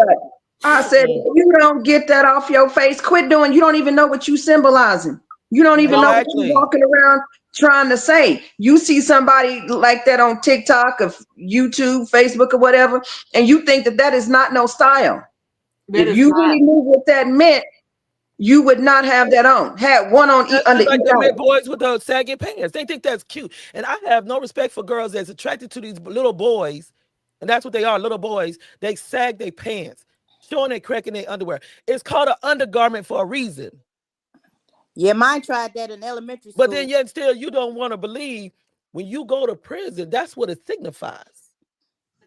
I said, you don't get that off your face. Quit doing. You don't even know what you symbolizing. You don't even know what you're walking around trying to say. You see somebody like that on TikTok or YouTube, Facebook, or whatever, and you think that is not no style. If you really knew what that meant, you would not have that on. Had one on under like the boys with those sagging pants. They think that's cute, and I have no respect for girls that's attracted to these little boys, and that's what they are, little boys. They sag their pants, showing their crack in their underwear. It's called an undergarment for a reason. Yeah, mine tried that in elementary school. But then yet still, you don't want to believe when you go to prison, that's what it signifies.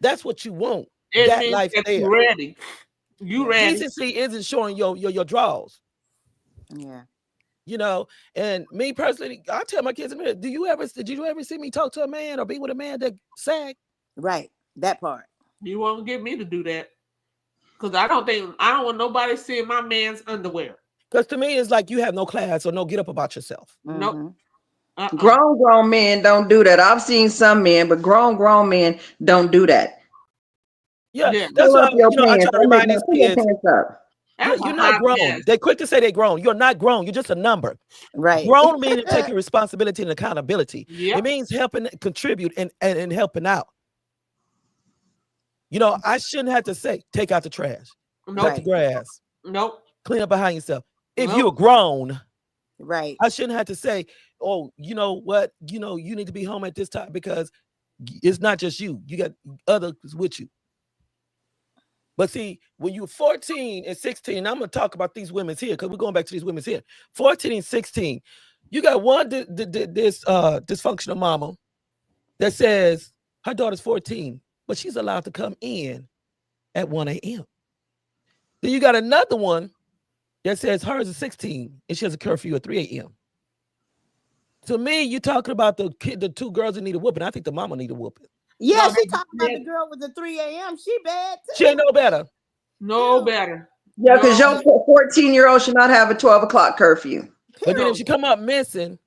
That's what you want. It that means life that there. you ready. You ready. Decency isn't showing your draws. Yeah. You know, and me personally, I tell my kids, did you ever see me talk to a man or be with a man that sagged? Right. That part. You won't get me to do that. Because I don't want nobody seeing my man's underwear. Because to me, it's like you have no class or no get up about yourself. Nope. Grown men don't do that. I've seen some men, but grown men don't do that. Yeah. That's why I try to remind these kids. You're not grown. Yes. They're quick to say they're grown. You're not grown. You're just a number. Right. Grown means taking responsibility and accountability. Yep. It means helping, contribute, and helping out. You know, I shouldn't have to say, take out the trash, cut the grass, clean up behind yourself. If you're grown, right, I shouldn't have to say, oh, you know what, you need to be home at this time, because it's not just you. You got others with you. But see, when you're 14 and 16, I'm going to talk about these women's here, because we're going back to these women's here. 14 and 16, you got one this dysfunctional mama that says her daughter's 14, but she's allowed to come in at 1 a.m. Then you got another one that says hers is 16 and she has a curfew at 3 a.m. To me, you're talking about the 2 girls that need a whooping. I think the mama need a whooping. Yeah, she talking about the girl with the 3 a.m. She bad too. She ain't no better. No better. Yeah, because your 14-year-old should not have a 12 o'clock curfew. But then if she come up missing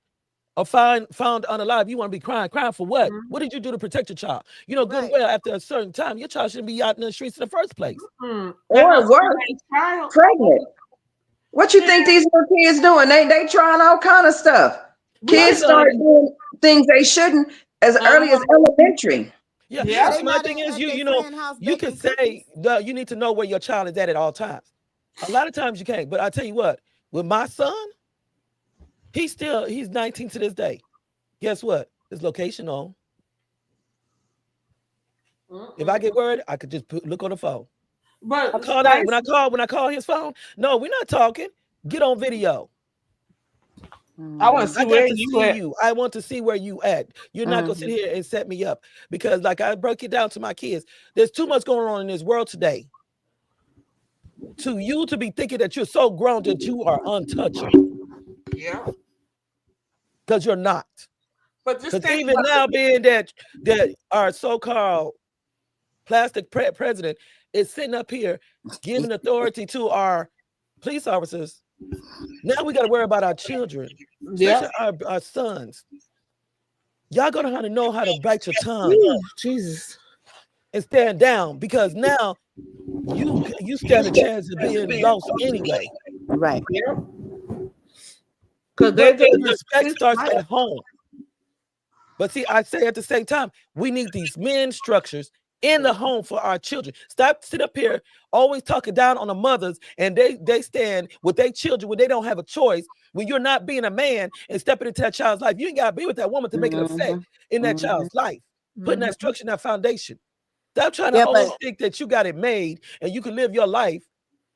or found unalive, you want to be crying for what? Mm-hmm. What did you do to protect your child? You know good and well, after a certain time, your child shouldn't be out in the streets in the first place. Mm-hmm. Or worse, pregnant. What you think these little kids doing? They trying all kind of stuff. Kids start doing things they shouldn't as early as elementary. Yeah. Yeah. See, They my not thing is, at you their you know, friend house you can baking say cookies. you need to know where your child is at all times. A lot of times you can't, but I tell you what, with my son, he's 19 to this day. Guess what? His location on. If I get worried, I could just look on the phone. I But call that Spice, when I call his phone. No, we're not talking. Get on video. I want to Mhm. see I got where to you see at. you. I want to see where you at. You're not gonna sit Mhm. here and set me up because, like I broke it down to my kids, there's too much going on in this world today. To you to be thinking that you're so grown that you are untouchable, Yeah. because you're not. But just Because think even about now, being that our so-called plastic president is sitting up here giving authority to our police officers. Now we got to worry about our children, Yeah. especially our sons. Y'all gonna have to know how to bite your tongue Ooh, Jesus. and stand down, because now you stand a chance of being lost anyway. Right. Yeah. Because they But just respect starts at home. But see, I say at the same time, we need these men structures in the home for our children. Stop sit up here always talking down on the mothers, and they stand with their children when they don't have a choice. When you're not being a man and stepping into that child's life, you ain't gotta be with that woman to make an effect in that child's life. Putting that structure in that foundation. Stop trying to Yeah, always but think that you got it made and you can live your life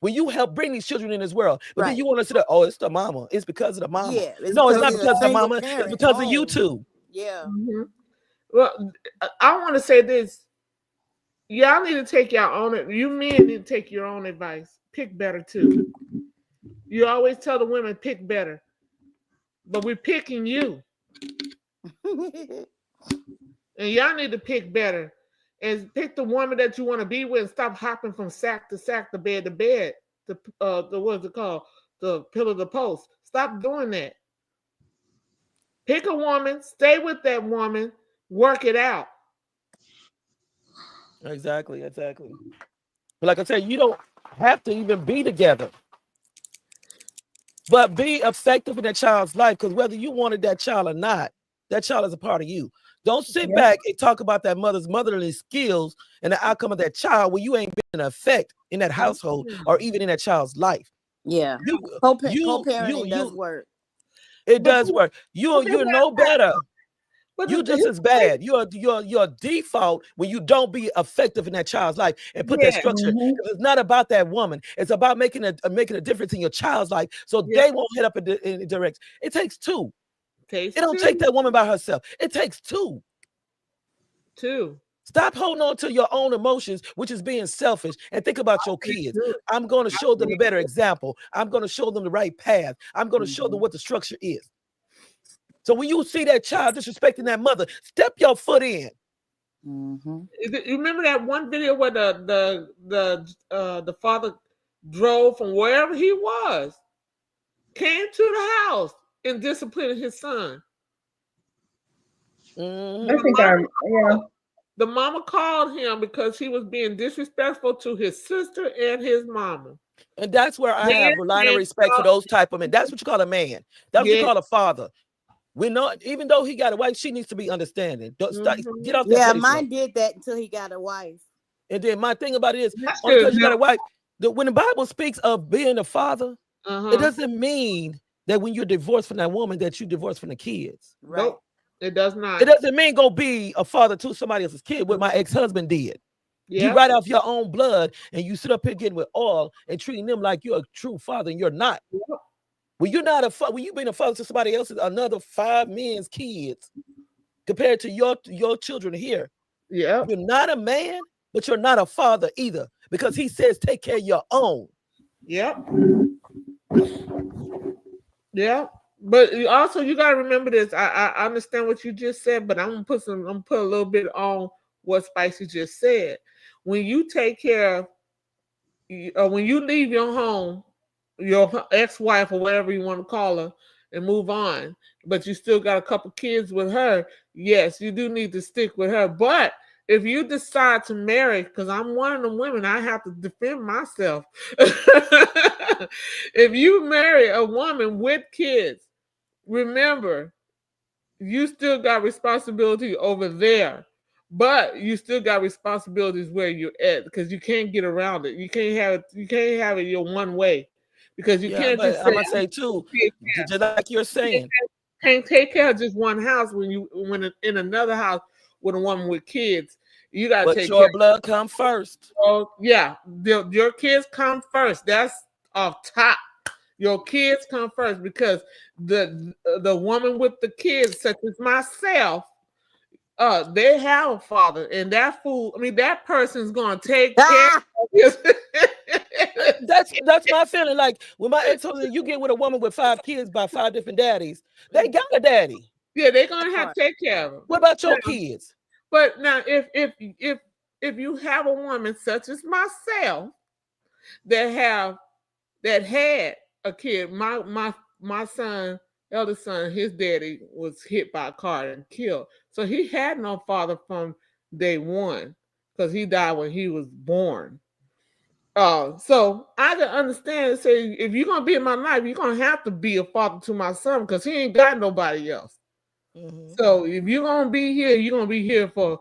when you help bring these children in this world. But then right. you want to say, oh, it's the mama. It's because of the mama. Yeah, it's No, it's because not it's a because of the single mama. It's parent because of you home. two. Yeah. Well, I want to say this. Y'all need to take your own. You men need to take your own advice. Pick better too. You always tell the women pick better, but we're picking you, and y'all need to pick better, and pick the woman that you want to be with. And stop hopping from sack to sack, to bed, the what's it called, the pillar to post. Stop doing that. Pick a woman, stay with that woman, work it out. Exactly. But like I said, you don't have to even be together, but be effective in that child's life, because whether you wanted that child or not, that child is a part of you. Don't sit back and talk about that mother's motherly skills and the outcome of that child when you ain't been an effect in that household or even in that child's life. Yeah. You Co-parenting does work. It does work. You're no better. But You just as bad. Your default when you don't be effective in that child's life and put that structure. It's not about that woman. It's about making a difference in your child's life, so they won't head up in the direction. It takes two. It don't take that woman by herself. It takes two. Stop holding on to your own emotions, which is being selfish, and think about your kids. I'm going to show them a better example. I'm going to show them the right path. I'm going to show them what the structure is. So when you see that child disrespecting that mother, step your foot in. You remember that one video where the father drove from wherever he was, came to the house and disciplined his son. I think The mama called him because he was being disrespectful to his sister and his mama. And that's where I have a line of respect for those type of men. That's what you call a man. That's what you call a father. We know, even though he got a wife, she needs to be understanding. Don't start, get off that. Yeah, pedestal. mine did that until he got a wife. And then my thing about it is, only because you got a wife, when the Bible speaks of being a father, it doesn't mean that when you're divorced from that woman that you divorced from the kids. Right. Nope, it does not. It doesn't mean go be a father to somebody else's kid, what my ex-husband did. You write off your own blood and you sit up here getting with oil and treating them like you're a true father, and you're not. When you're not when you being a father to somebody else's, another 5 men's kids, compared to your children here, you're not a man, but you're not a father either, because he says take care of your own. But also you got to remember this. I understand what you just said, but I'm gonna put a little bit on what Spicy just said. When you take care of, when you leave your home, your ex-wife or whatever you want to call her, and move on, but you still got a couple kids with her, yes, you do need to stick with her. But if you decide to marry, because I'm one of them women, I have to defend myself. If you marry a woman with kids, remember, you still got responsibility over there. but you still got responsibilities where you're at because you can't get around it. You can't have it your one way because you Yeah, can't but just I'm say gonna say too, just like you're saying, can't take care of just one house when in another house with a woman with kids. You gotta but take your care. blood come first. Oh yeah, your kids come first. That's off top. Your kids come first because the woman with the kids, such as myself, they have a father, and that fool. I mean, that person's gonna take care Ah, of his. That's my feeling. Like when my ex-husband, you get with a woman with 5 kids by 5 different daddies, they got a daddy. Yeah, they're gonna that have part. to take care of them. What about your kids? But now, if you have a woman such as myself that had a kid, my son, eldest son, his daddy was hit by a car and killed, so he had no father from day one because he died when he was born. So I can understand and say if you're gonna be in my life, you're gonna have to be a father to my son because he ain't got nobody else. Mhm. So if you're gonna be here, you're gonna be here for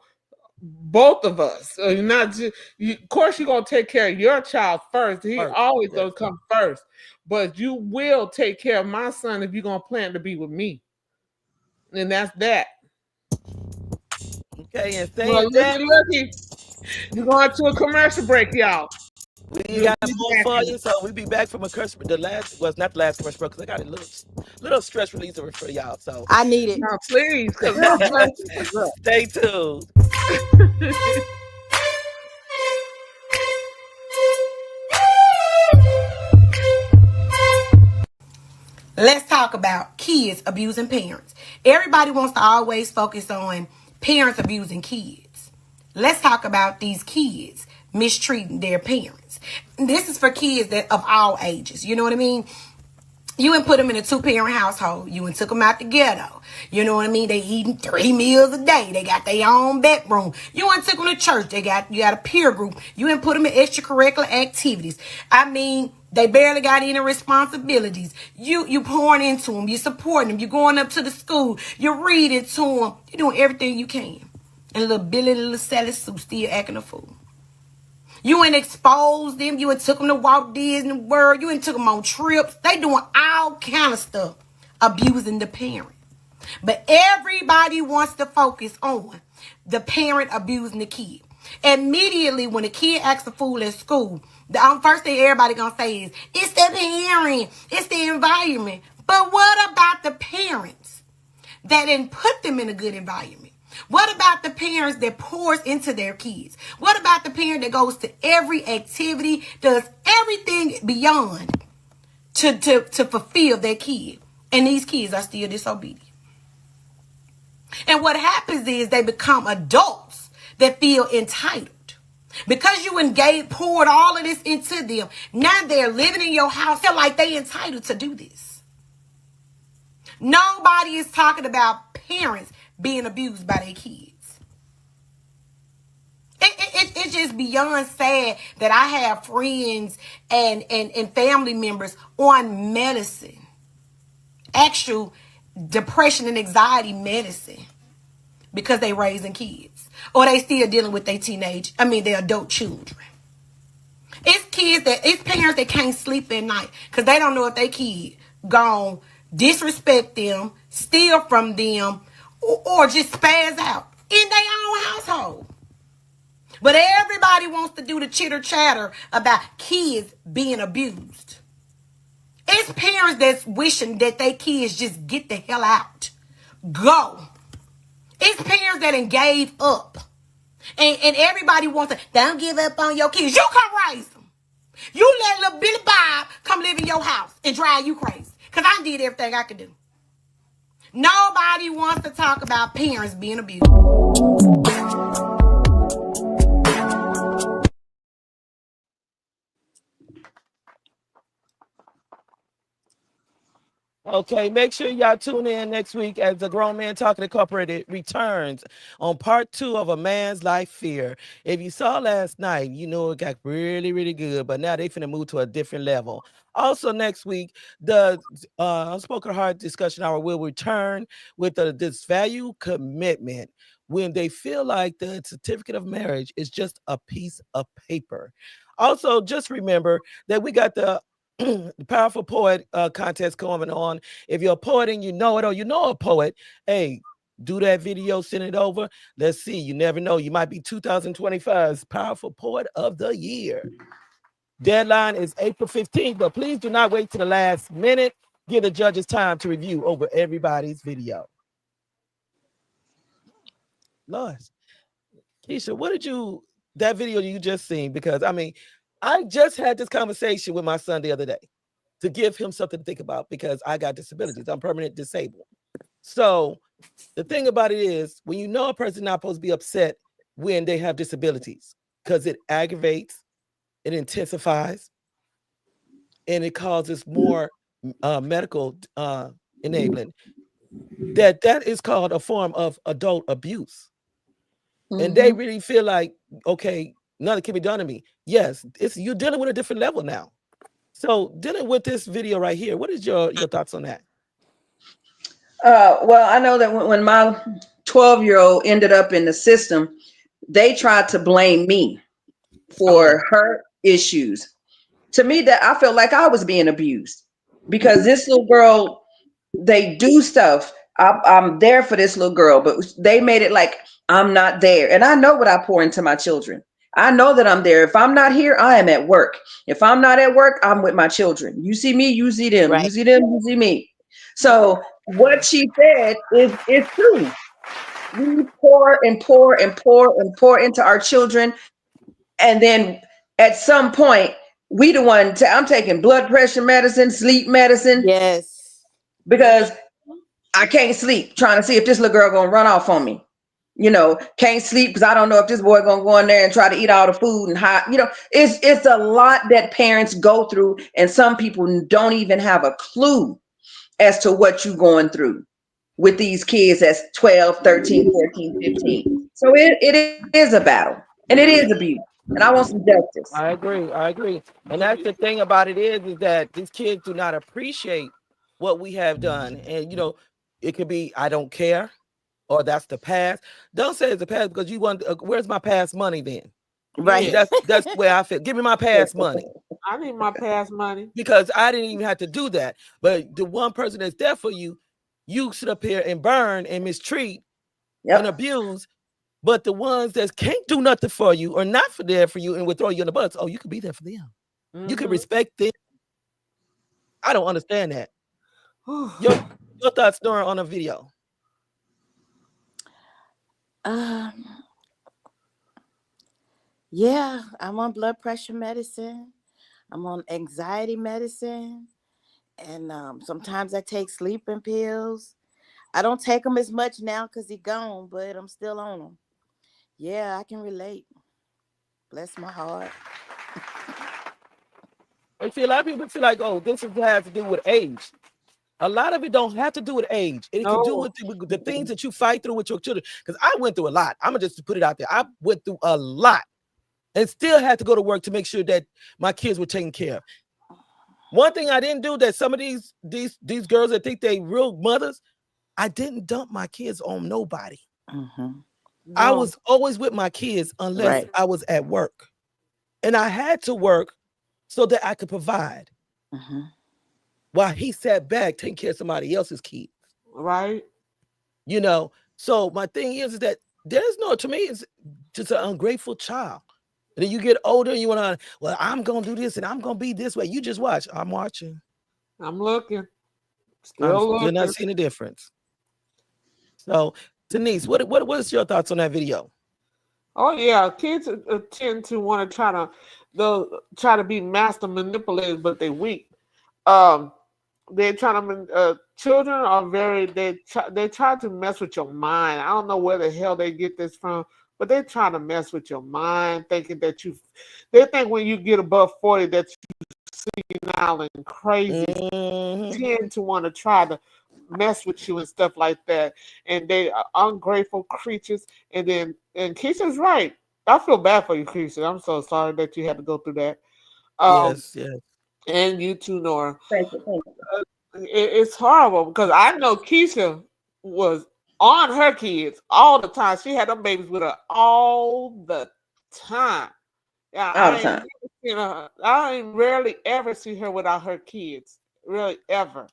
both of us. So you're not just, of course, you're gonna take care of your child first. He First, always yes. gonna come first, but you will take care of my son if you're gonna plan to be with me, and that's that. Okay, and Well, saying that, looky, you're going to a commercial break, y'all. we We'll got be more back for in- you. So we be back from a curse. The last was not the last commercial break because I got a little stress reliever for y'all. So I need it. Now, please, because my blood is up. stay tuned. Let's talk about kids abusing parents. Everybody wants to always focus on parents abusing kids. Let's talk about these kids mistreating their parents. This is for kids that of all ages. You know what I mean? You and put them in a 2-parent household. You and took them out the ghetto. You know what I mean? They eating 3 meals a day. They got their own bedroom. You and took them to church. You got a peer group. You and put them in extracurricular activities. I mean, they barely got any responsibilities. You pouring into them. You supporting them. You going up to the school. You're reading to them. You're doing everything you can. And little Sally Sue still acting a fool. You ain't exposed them. You ain't took them to Walt Disney World. You ain't took them on trips. They doing all kind of stuff, abusing the parent. But everybody wants to focus on the parent abusing the kid. Immediately, when the kid acts a fool at school, the first thing everybody gonna say is, it's the parent, it's the environment. But what about the parents that didn't put them in a good environment? What about the parents that pours into their kids? What about the parent that goes to every activity, does everything beyond to fulfill their kid? And these kids are still disobedient. And what happens is they become adults that feel entitled. Because you poured all of this into them, now they're living in your house, feel like they entitled to do this. Nobody is talking about parents being abused by their kids. It's just beyond sad that I have friends and family members on medicine, actual depression and anxiety medicine, because they raising kids, or they still dealing with their adult children. It's parents that can't sleep at night because they don't know if their kid gone disrespect them, steal from them, or just spaz out in their own household. But everybody wants to do the chitter chatter about kids being abused. It's parents that's wishing that their kids just get the hell out. Go. It's parents that done gave up. And everybody wants to, don't give up on your kids. You come raise them. You let little Billy Bob come live in your house and drive you crazy. Because I did everything I could do. Nobody wants to talk about parents being abused. Okay, make sure y'all tune in next week as the Grown Man Talking Incorporated returns on part 2 of A Man's Life Fear. If you saw last night, you know it got really, really good, but now they finna move to a different level. Also next week, the Unspoken Heart Discussion Hour will return with this value commitment. when they feel like the certificate of marriage is just a piece of paper. Also, just remember that we got the Powerful Poet contest going on. If you're a poet and you know it, or you know a poet, hey, do that video, send it over. Let's see. You never know. You might be 2025's Powerful Poet of the Year. Deadline is April 15th, but please do not wait to the last minute. Give the judges time to review over everybody's video. Lois, Keisha, what did that video you just seen? Because I mean, I just had this conversation with my son the other day to give him something to think about because I got disabilities. I'm permanent disabled. So the thing about it is, when you know a person not supposed to be upset when they have disabilities, because it aggravates, it intensifies, and it causes more medical enabling. That is called a form of adult abuse. And they really feel like, okay, nothing can be done to me. Yes, you're dealing with a different level now. So dealing with this video right here, what is your thoughts on that? Well, I know that when my 12-year-old ended up in the system, they tried to blame me for her issues. To me, that I felt like I was being abused because this little girl, they do stuff. I'm there for this little girl, but they made it like I'm not there. And I know what I pour into my children. I know that I'm there. If I'm not here, I am at work. If I'm not at work, I'm with my children. You see me, you see them. Right. You see them, you see me. So what she said is true. We pour and pour and pour and pour into our children. And then at some point, we the one, I'm taking blood pressure medicine, sleep medicine. Yes. Because I can't sleep trying to see if this little girl gonna run off on me. You know, can't sleep because I don't know if this boy gonna go in there and try to eat all the food and hide. You know, it's a lot that parents go through, and some people don't even have a clue as to what you're going through with these kids that's 12, 13, 14, 15. So it is a battle, and it is abuse, and I want some justice. I agree. And that's the thing about it is that these kids do not appreciate what we have done. And, you know, it could be, I don't care, or that's the past. Don't say it's the past because you want, where's my past money then? Right. That's the way I feel. Give me my past money. I need my past money. Because I didn't even have to do that. But the one person that's there for you, you sit up here and burn and mistreat and abuse. But the ones that can't do nothing for you or not there for you and will throw you in the bus, oh, you could be there for them. You can respect them. I don't understand that. Your thoughts, Nora, on the video? Yeah, I'm on blood pressure medicine. I'm on anxiety medicine. And sometimes I take sleeping pills. I don't take them as much now because he's gone, but I'm still on them. Yeah, I can relate. Bless my heart. I see a lot of people feel like, oh, this has to do with age. A lot of it don't have to do with age. It can do with the things that you fight through with your children. Because I went through a lot. I'm going to just put it out there. I went through a lot and still had to go to work to make sure that my kids were taken care of. One thing I didn't do that some of these girls that think they real mothers, I didn't dump my kids on nobody. I was always with my kids unless I was at work. And I had to work so that I could provide. While he sat back taking care of somebody else's kids. Right. You know, so my thing is that there's no, to me, it's just an ungrateful child. And then you get older and you want to, well, I'm going to do this and I'm going to be this way. You just watch. I'm watching. I'm looking. You're not seeing the difference. So, Denise, what's your thoughts on that video? Oh yeah, kids tend to want to try to be master manipulators, but they're weak. They're trying to. Children are they try to mess with your mind. I don't know where the hell they get this from, but they try to mess with your mind, thinking that they think when you get above 40 that you senile and crazy. Tend to want to try to mess with you and stuff like that, and they are ungrateful creatures. And Keisha's right. I feel bad for you, Keisha. I'm so sorry that you had to go through that. Yes. And you too, Nora. Thank you. It's horrible because I know Keisha was on her kids all the time. She had them babies with her all the time. Yeah, All the time. I ain't rarely ever see her without her kids, really ever.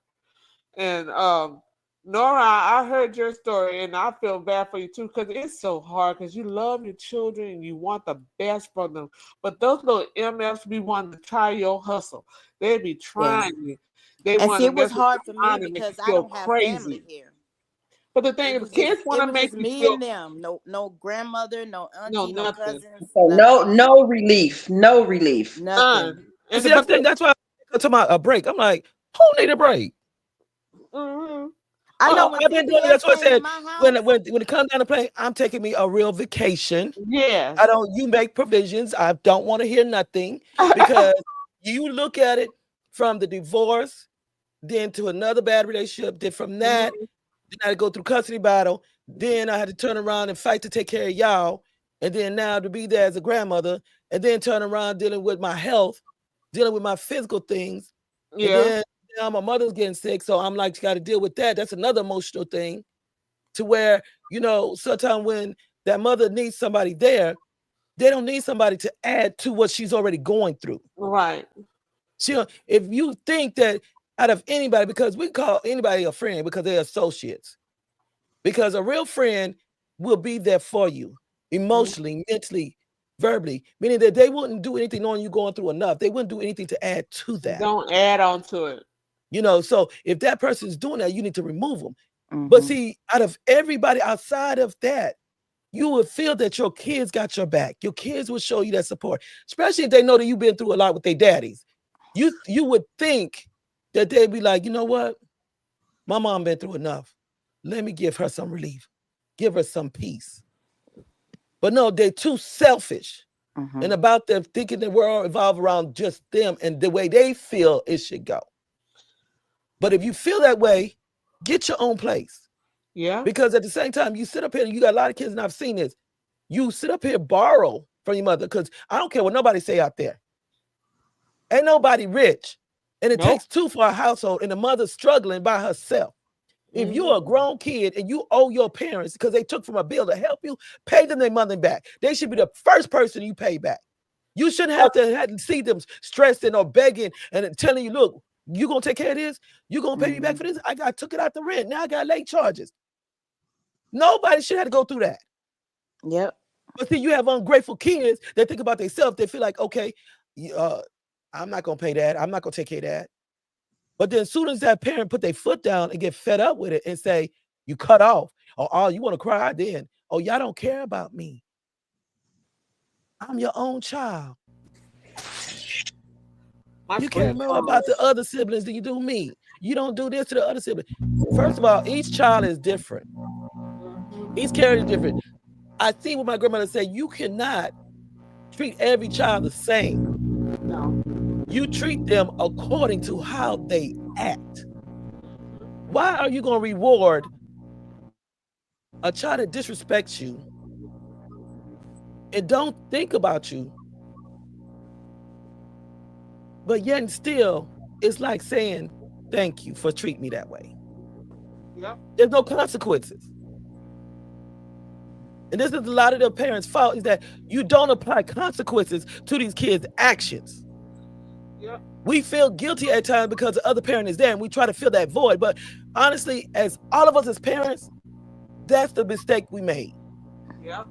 And Nora, I heard your story, and I feel bad for you too, because it's so hard. Because you love your children and you want the best for them, but those little MFs be wanting to try your hustle. They be trying you. They And want see, to it was mess with hard your for mind me and make because you I feel don't have crazy. family here. But the thing is, kids want to make you me feel and them. No grandmother, no no auntie, no nothing. cousins. So Nothing. no relief. No relief. Nothing. And See, the I think that's why I talking about a break. I'm like, who need a break? Mhm. I know when I've been doing it. That's CPS what I came to said. my When house. when it comes down to playing, I'm taking me a real vacation. Yes. I don't. You make provisions. I don't want to hear nothing because you look at it from the divorce, then to another bad relationship. Then from that, Mhm. then I had to go through custody battle. Then I had to turn around and fight to take care of y'all, and then now to be there as a grandmother, and then turn around dealing with my health, dealing with my physical things, and Yeah. then now my mother's getting sick, so I'm like, got to deal with that. That's another emotional thing, to where sometimes when that mother needs somebody there, they don't need somebody to add to what she's already going through. Right. If you think that out of anybody, because we call anybody a friend because they're associates, because a real friend will be there for you emotionally, mentally, verbally, meaning that they wouldn't do anything knowing you going through enough. They wouldn't do anything to add to that. Don't add on to it. So if that person's doing that, you need to remove them. Mhm. But see, out of everybody outside of that, you would feel that your kids got your back. Your kids will show you that support, especially if they know that you've been through a lot with their daddies. You would think that they'd be like, you know what? My mom been through enough. Let me give her some relief. Give her some peace. But no, they're too selfish Mhm. and about them thinking the world revolves around just them and the way they feel it should go. But if you feel that way, get your own place. Yeah. Because at the same time, you sit up here and you got a lot of kids, and I've seen this. You sit up here, borrow from your mother, because I don't care what nobody say out there. Ain't nobody rich. And it Nope. takes two for a household, and the mother's struggling by herself. If you're a grown kid and you owe your parents because they took from a bill to help you, pay them their money back. They should be the first person you pay back. You shouldn't have to see them stressing or begging and telling you, look, you gonna take care of this? You gonna pay me back for this? I took it out the rent. Now I got late charges. Nobody should have to go through that. Yep. But see, you have ungrateful kids that think about themselves. They feel like, okay, I'm not gonna pay that. I'm not gonna take care of that. But then as soon as that parent put their foot down and get fed up with it and say, you cut off, or oh, you want to cry then? Oh, y'all don't care about me. I'm your own child. You care more about the other siblings than you do me. You don't do this to the other sibling. First of all, each child is different. Each character is different. I see what my grandmother said, you cannot treat every child the same. No. You treat them according to how they act. Why are you going to reward a child that disrespects you and don't think about you, but yet and still, it's like saying, thank you for treating me that way. Yep. There's no consequences. And this is a lot of the parents' fault, is that you don't apply consequences to these kids' actions. Yep. We feel guilty at times because the other parent is there and we try to fill that void. But honestly, as all of us as parents, that's the mistake we made. Yeah.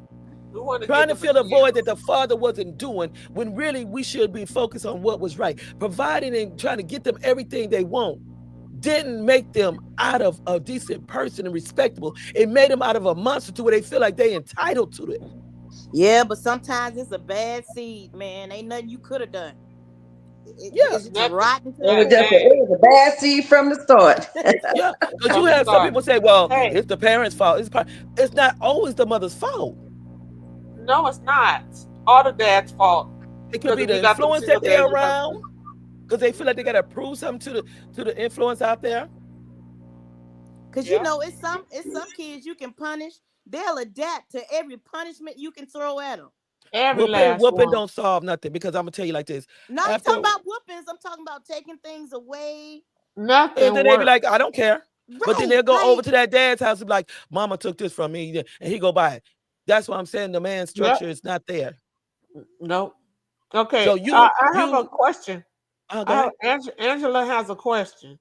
Trying to fill the void that the father wasn't doing, when really we should be focused on what was right. Providing and trying to get them everything they want didn't make them out of a decent person and respectable. It made them out of a monster to where they feel like they entitled to it. Yeah, but sometimes it's a bad seed, man. Ain't nothing you could have done. It's just rotten. It was a bad seed from the start. Yeah, because you have some people say, well, it's the parents' fault. It's not always the mother's fault. No, it's not. All the dad's fault. It could be the influence that they're around, because they feel like they got to prove something to the influence out there. Because you know, it's some kids you can punish. They'll adapt to every punishment you can throw at them. Whooping don't solve nothing, because I'm gonna tell you like this. No, I'm talking about whoopings. I'm talking about taking things away. Nothing. And then they be like, I don't care. But then Right, they'll go over like to that dad's house and be like, "Mama took this from me," and he go buy it. That's what I'm saying. The man's structure is not there. No. Okay. So I have a question. go ahead. Angela has a question.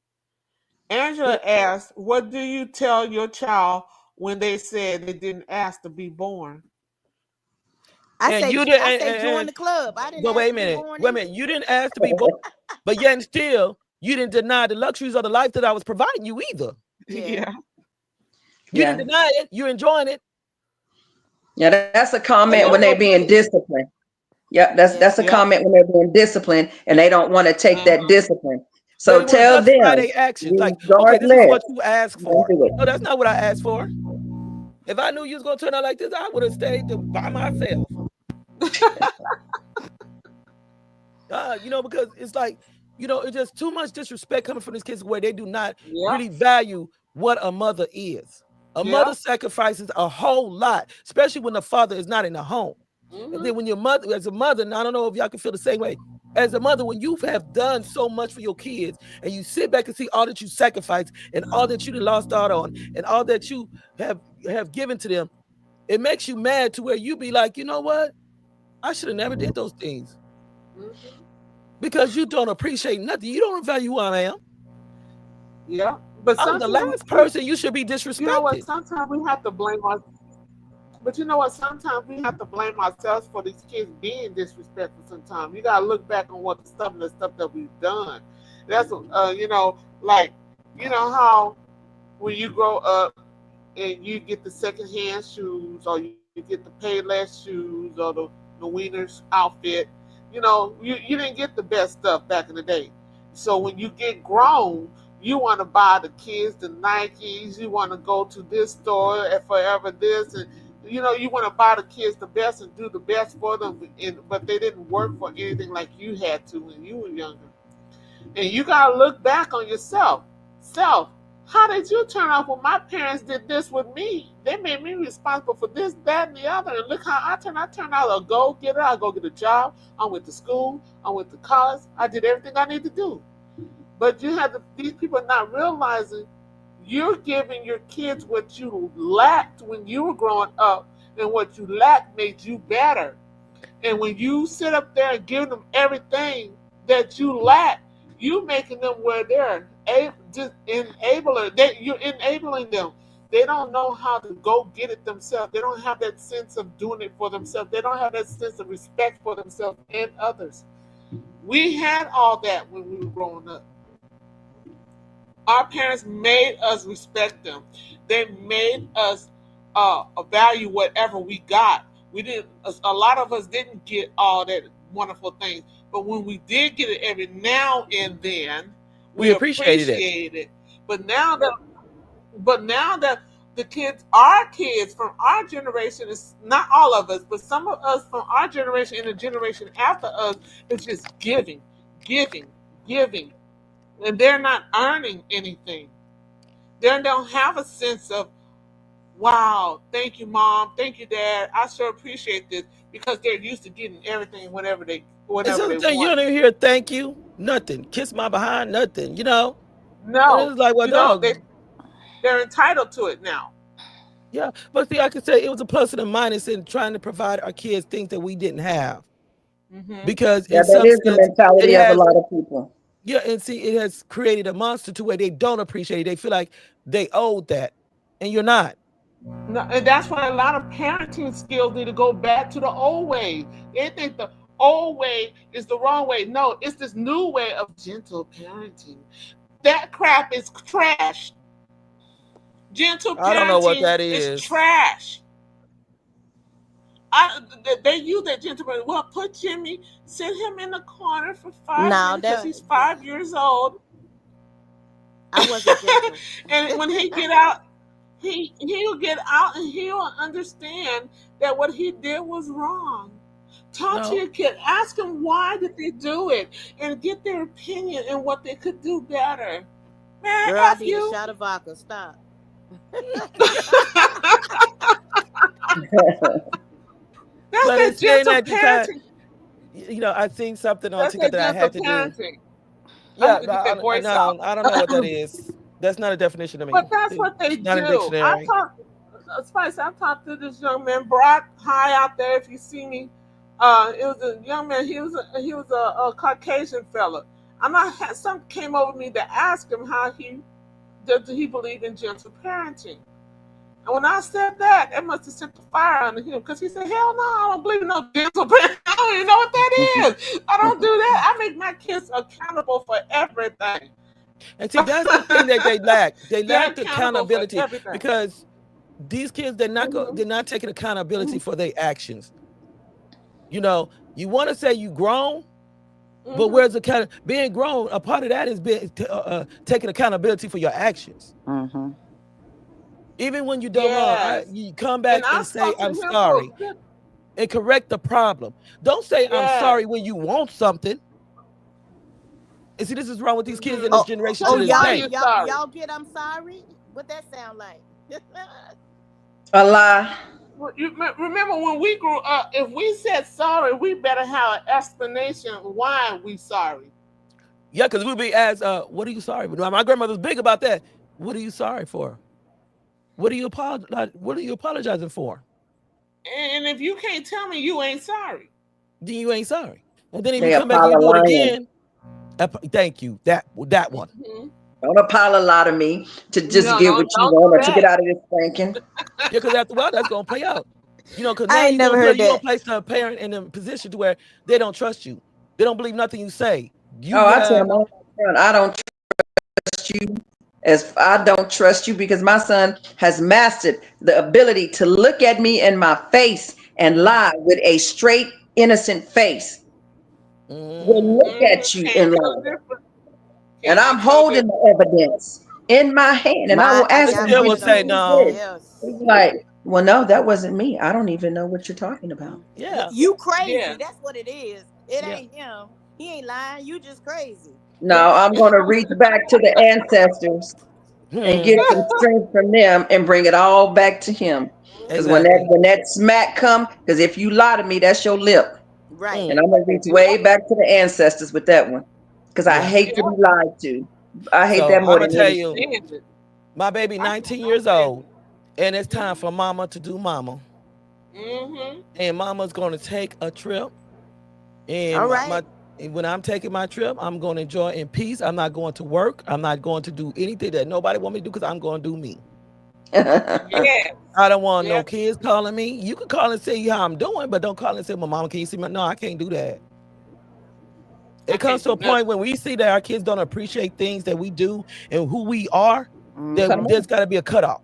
Angela Yeah. asked, "What do you tell your child when they said they didn't ask to be born?" I And say, you did, I say, join the club. I didn't but ask wait a to be minute, born wait a either. minute. You didn't ask to be born, but yet and still, you didn't deny the luxuries of the life that I was providing you either. Yeah. You didn't deny it. You're enjoying it. Yeah, that's a comment when they're being disciplined. Yeah, that's a comment when they're being disciplined and they don't want to take that discipline. So They want to tell justify them, their actions. Like, okay, this is regardless, what you asked for. don't do it. No, that's not what I asked for. If I knew you was gonna turn out like this, I would have stayed by myself. Because it's like, it's just too much disrespect coming from these kids where they do not really value what a mother is. A mother sacrifices a whole lot, especially when the father is not in the home. And then when your mother, as a mother, and I don't know if y'all can feel the same way, as a mother, when you have done so much for your kids and you sit back and see all that you sacrificed and all that you lost out on and all that you have given to them, it makes you mad to where you be like, you know what? I should have never did those things. Because you don't appreciate nothing. You don't value who I am. Yeah. But I'm the last person you should be disrespected. You know what? Sometimes we have to blame ourselves. But you know what? Sometimes we have to blame ourselves for these kids being disrespectful. Sometimes you gotta look back on the stuff that we've done. That's how when you grow up and you get the secondhand shoes or you get the Payless shoes or the Wieners outfit, you didn't get the best stuff back in the day. So when you get grown, you want to buy the kids the Nikes. You want to go to this store and forever this, and you want to buy the kids the best and do the best for them. But they didn't work for anything like you had to when you were younger. And you gotta look back on yourself. How did you turn out when my parents did this with me? They made me responsible for this, that, and the other. And look how I turned out a go-getter. I go get a job. I went to school. I went to college. I did everything I needed to do. But you have these people not realizing you're giving your kids what you lacked when you were growing up, and what you lacked made you better. And when you sit up there and give them everything that you lack, you making them where they're just you're enabling them. They don't know how to go get it themselves. They don't have that sense of doing it for themselves. They don't have that sense of respect for themselves and others. We had all that when we were growing up. Our parents made us respect them. They made us value whatever we got. A lot of us didn't get all that wonderful things, but when we did get it every now and then, we appreciated it. But now that the kids, our kids from our generation, is not all of us, but some of us from our generation and the generation after us, is just giving. And they're not earning anything. They don't have a sense of, wow, thank you, Mom, thank you, Dad, I sure appreciate this, because they're used to getting everything whenever they want. You don't even hear thank you, nothing. Kiss my behind, nothing, No. It's like, well, dog. They're entitled to it now. Yeah, but see, I could say it was a plus and a minus in trying to provide our kids things that we didn't have. Because that is the mentality of a lot of people. Yeah, and see, it has created a monster to where they don't appreciate it. They feel like they owe that, and you're not. No, and that's why a lot of parenting skills need to go back to the old way. They think the old way is the wrong way. No, it's this new way of gentle parenting. That crap is trash. Gentle parenting, I don't know what that is. Trash. They use that gentleman. Well, put Jimmy, sit him in the corner for 5 minutes because he's 5 years old. I wasn't gentle. And when he get out, he'll get out and he'll understand that what he did was wrong. Talk to your kid. Ask them why did they do it, and get their opinion and what they could do better. Man, girl, I need a shot of vodka. Stop. That's that gentle parenting. I seen something on TikTok that I had to do. Yeah, I don't know what that is. That's not a definition to me. But that's what they It's not a do. dictionary. Spice, I talked to this young man, Brock High out there. If you see me, it was a young man. He was a Caucasian fella. Some came over me to ask him how he believed in gentle parenting. And when I said that, it must have set the fire under him because he said, "Hell no, I don't believe in no gentle parenting. I don't even know what that is. I don't do that. I make my kids accountable for everything." And see, that's the thing that they lack. They They're lack the accountable for accountability everything. because these kids they're not taking accountability for their actions. You know, you want to say you grown, but where's the kind of being grown? A part of that is taking accountability for your actions. Even when you don't Yes. you come back I and say talked to I'm him for sorry a good- and correct the problem. Don't say I'm Yes. sorry when you want something. And see, this is wrong with these kids in this generation Oh, to this y'all- day. Y'all get I'm sorry? What that sound like? A lie. Well, you remember when we grew up, if we said sorry, we better have an explanation why we sorry. Yeah, because we'll be asked, what are you sorry for? My grandmother's big about that. What are you sorry for? What are you apologizing for? And if you can't tell me you ain't sorry, Then you ain't sorry. And then if They you come back and you do it apologize. again, thank you. That one. Don't apologize to me to just No, get don't- what you don't want do or to that. get out of this thinking. Yeah, because after a while that's gonna play out. You know, because I now ain't never heard you gonna that. place a parent in a position to where they don't trust you. They don't believe nothing you say. I tell my son, I don't trust you as I don't trust you because my son has mastered the ability to look at me in my face and lie with a straight, innocent face. Will look at you and lie. And I'm holding the evidence in my hand, and I will ask him. still will say "Who no. did this?" He's like, well, no, that wasn't me. I don't even know what you're talking about. Yeah. You crazy. Yeah. That's what it is. It ain't him. He ain't lying. You just crazy. No, I'm going to reach back to the ancestors and get some strength from them and bring it all back to him. Because when that smack come, because if you lie to me, that's your lip. Right. And I'm going to reach way back to the ancestors with that one. Because I hate to be lied to. I hate that more I'm than gonna tell anything. you, my baby 19 years old, and it's time for mama to do mama. And mama's gonna take a trip. And All right. and when I'm taking my trip, I'm gonna enjoy in peace. I'm not going to work. I'm not going to do anything that nobody want me to do because I'm gonna do me. I don't want no kids calling me. You can call and say how I'm doing, but don't call and say, "My mama, can you see me?" No, I can't do that. It comes to a point when we see that our kids don't appreciate things that we do and who we are, that there's got to be a cutoff.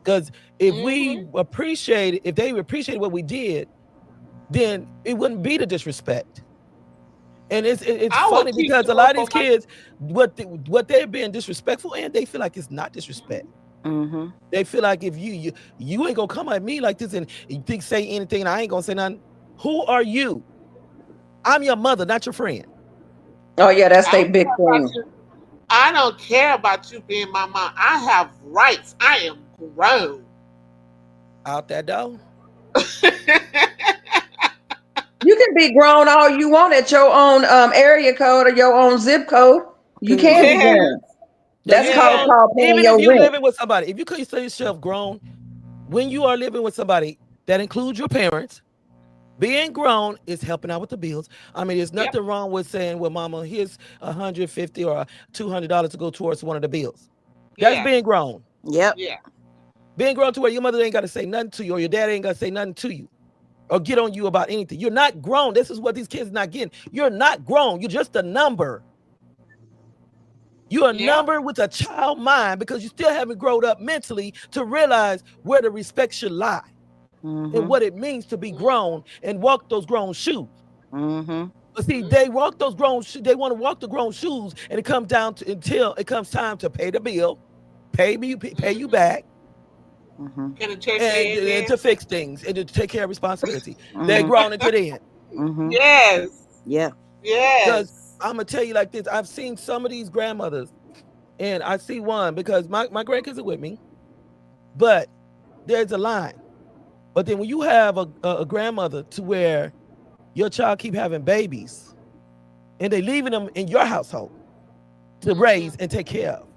Because if if they appreciate what we did, then it wouldn't be the disrespect. And it's funny because a lot of these kids, what they're being disrespectful and they feel like it's not disrespect. They feel like if you ain't gonna come at me like this and you say anything, and I ain't gonna say nothing. Who are you? I'm your mother, not your friend. Oh yeah, that's a big thing. I don't care about you being my mom. I have rights. I am grown. Out that door. You can be grown all you want at your own area code or your own zip code. You can be grown. That's called paying even your if you're rent. living with somebody, if you consider yourself grown, when you are living with somebody that includes your parents, being grown is helping out with the bills. I mean, there's nothing wrong with saying, well, mama, here's $150 or $200 to go towards one of the bills. That's being grown. Yep. Yeah. Being grown to where your mother ain't got to say nothing to you or your dad ain't got to say nothing to you or get on you about anything. You're not grown. This is what these kids are not getting. You're not grown. You're just a number. You're a number with a child mind because you still haven't grown up mentally to realize where the respect should lie and what it means to be grown and walk those grown shoes. But see, they walk those grown shoes. They want to walk the grown shoes, and it comes down to until it comes time to pay the bill, pay you back, And and to fix things and to take care of responsibility. They're grown into the end. Yes. Yeah. Yes. Because I'm gonna tell you like this: I've seen some of these grandmothers, and I see one because my grandkids are with me, but there's a line. But then when you have a grandmother to where your child keep having babies, and they leaving them in your household to raise and take care of,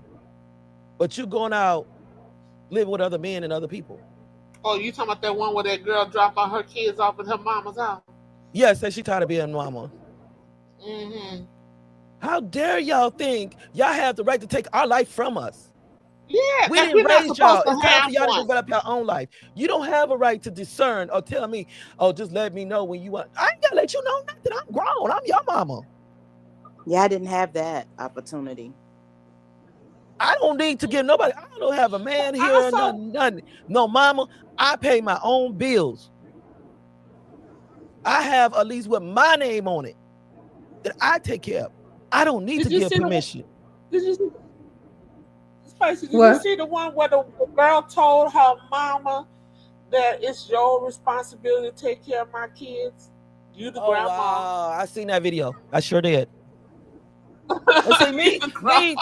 but you going out living with other men and other people. Oh, you talking about that one where that girl dropped all her kids off at her mama's house? Yes, and she tired of being mama. Mm-hmm. How dare y'all think y'all have the right to take our life from us? Yeah, We and didn't we're not raise y'all. supposed to It's time for have y'all to one. develop your own life. You don't have a right to discern or tell me, oh, just let me know when you want. I ain't gotta let you know nothing. I'm grown. I'm your mama. Yeah, I didn't have that opportunity. I don't need to give nobody. I don't have a man here. Also- Nothing. No, mama. I pay my own bills. I have at least with my name on it that I take care of. I don't need to Did you give see the- permission. Did you see? Spicy, did What? you see the one where the girl told her mama that it's your responsibility to take care of my kids? You the Oh grandma. wow! I seen that video. I sure did. And see,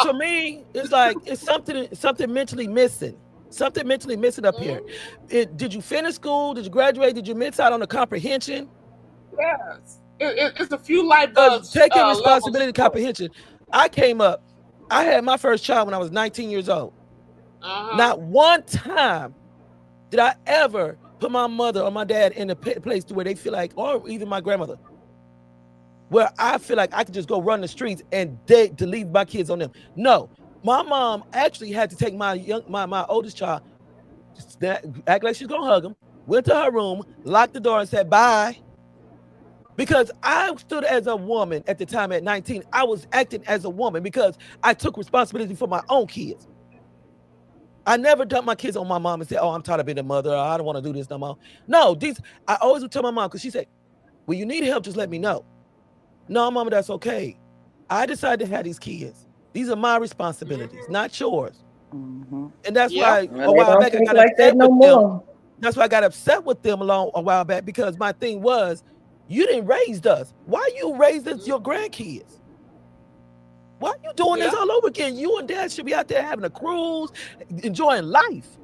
to me, it's like it's something mentally missing. Something mentally missing up here. Did you finish school? Did you graduate? Did you miss out on the comprehension? Yes. It's a few light bulbs. Taking levels responsibility and short. comprehension. I came up. I had my first child when I was 19 years old. Uh-huh. Not one time did I ever put my mother or my dad in a place to where they feel like, or even my grandmother, where I feel like I could just go run the streets and to leave my kids on them. No, my mom actually had to take my oldest child, act like she's gonna hug him, went to her room, locked the door, and said bye. Because I stood as a woman at the time at 19. I was acting as a woman because I took responsibility for my own kids. I never dumped my kids on my mom and said, oh, I'm tired of being a mother. Or, I don't want to do this no more. No, I always would tell my mom, because she said, when you need help, just let me know. No, mama, that's okay. I decided to have these kids. These are my responsibilities, not yours. Mm-hmm. And that's Yeah. why a while back I got like that upset no with them. more. That's why I got upset with them a while back, because my thing was, you didn't raise us. Why you raised us, your grandkids? Why you doing this all over again? You and dad should be out there having a cruise, enjoying life.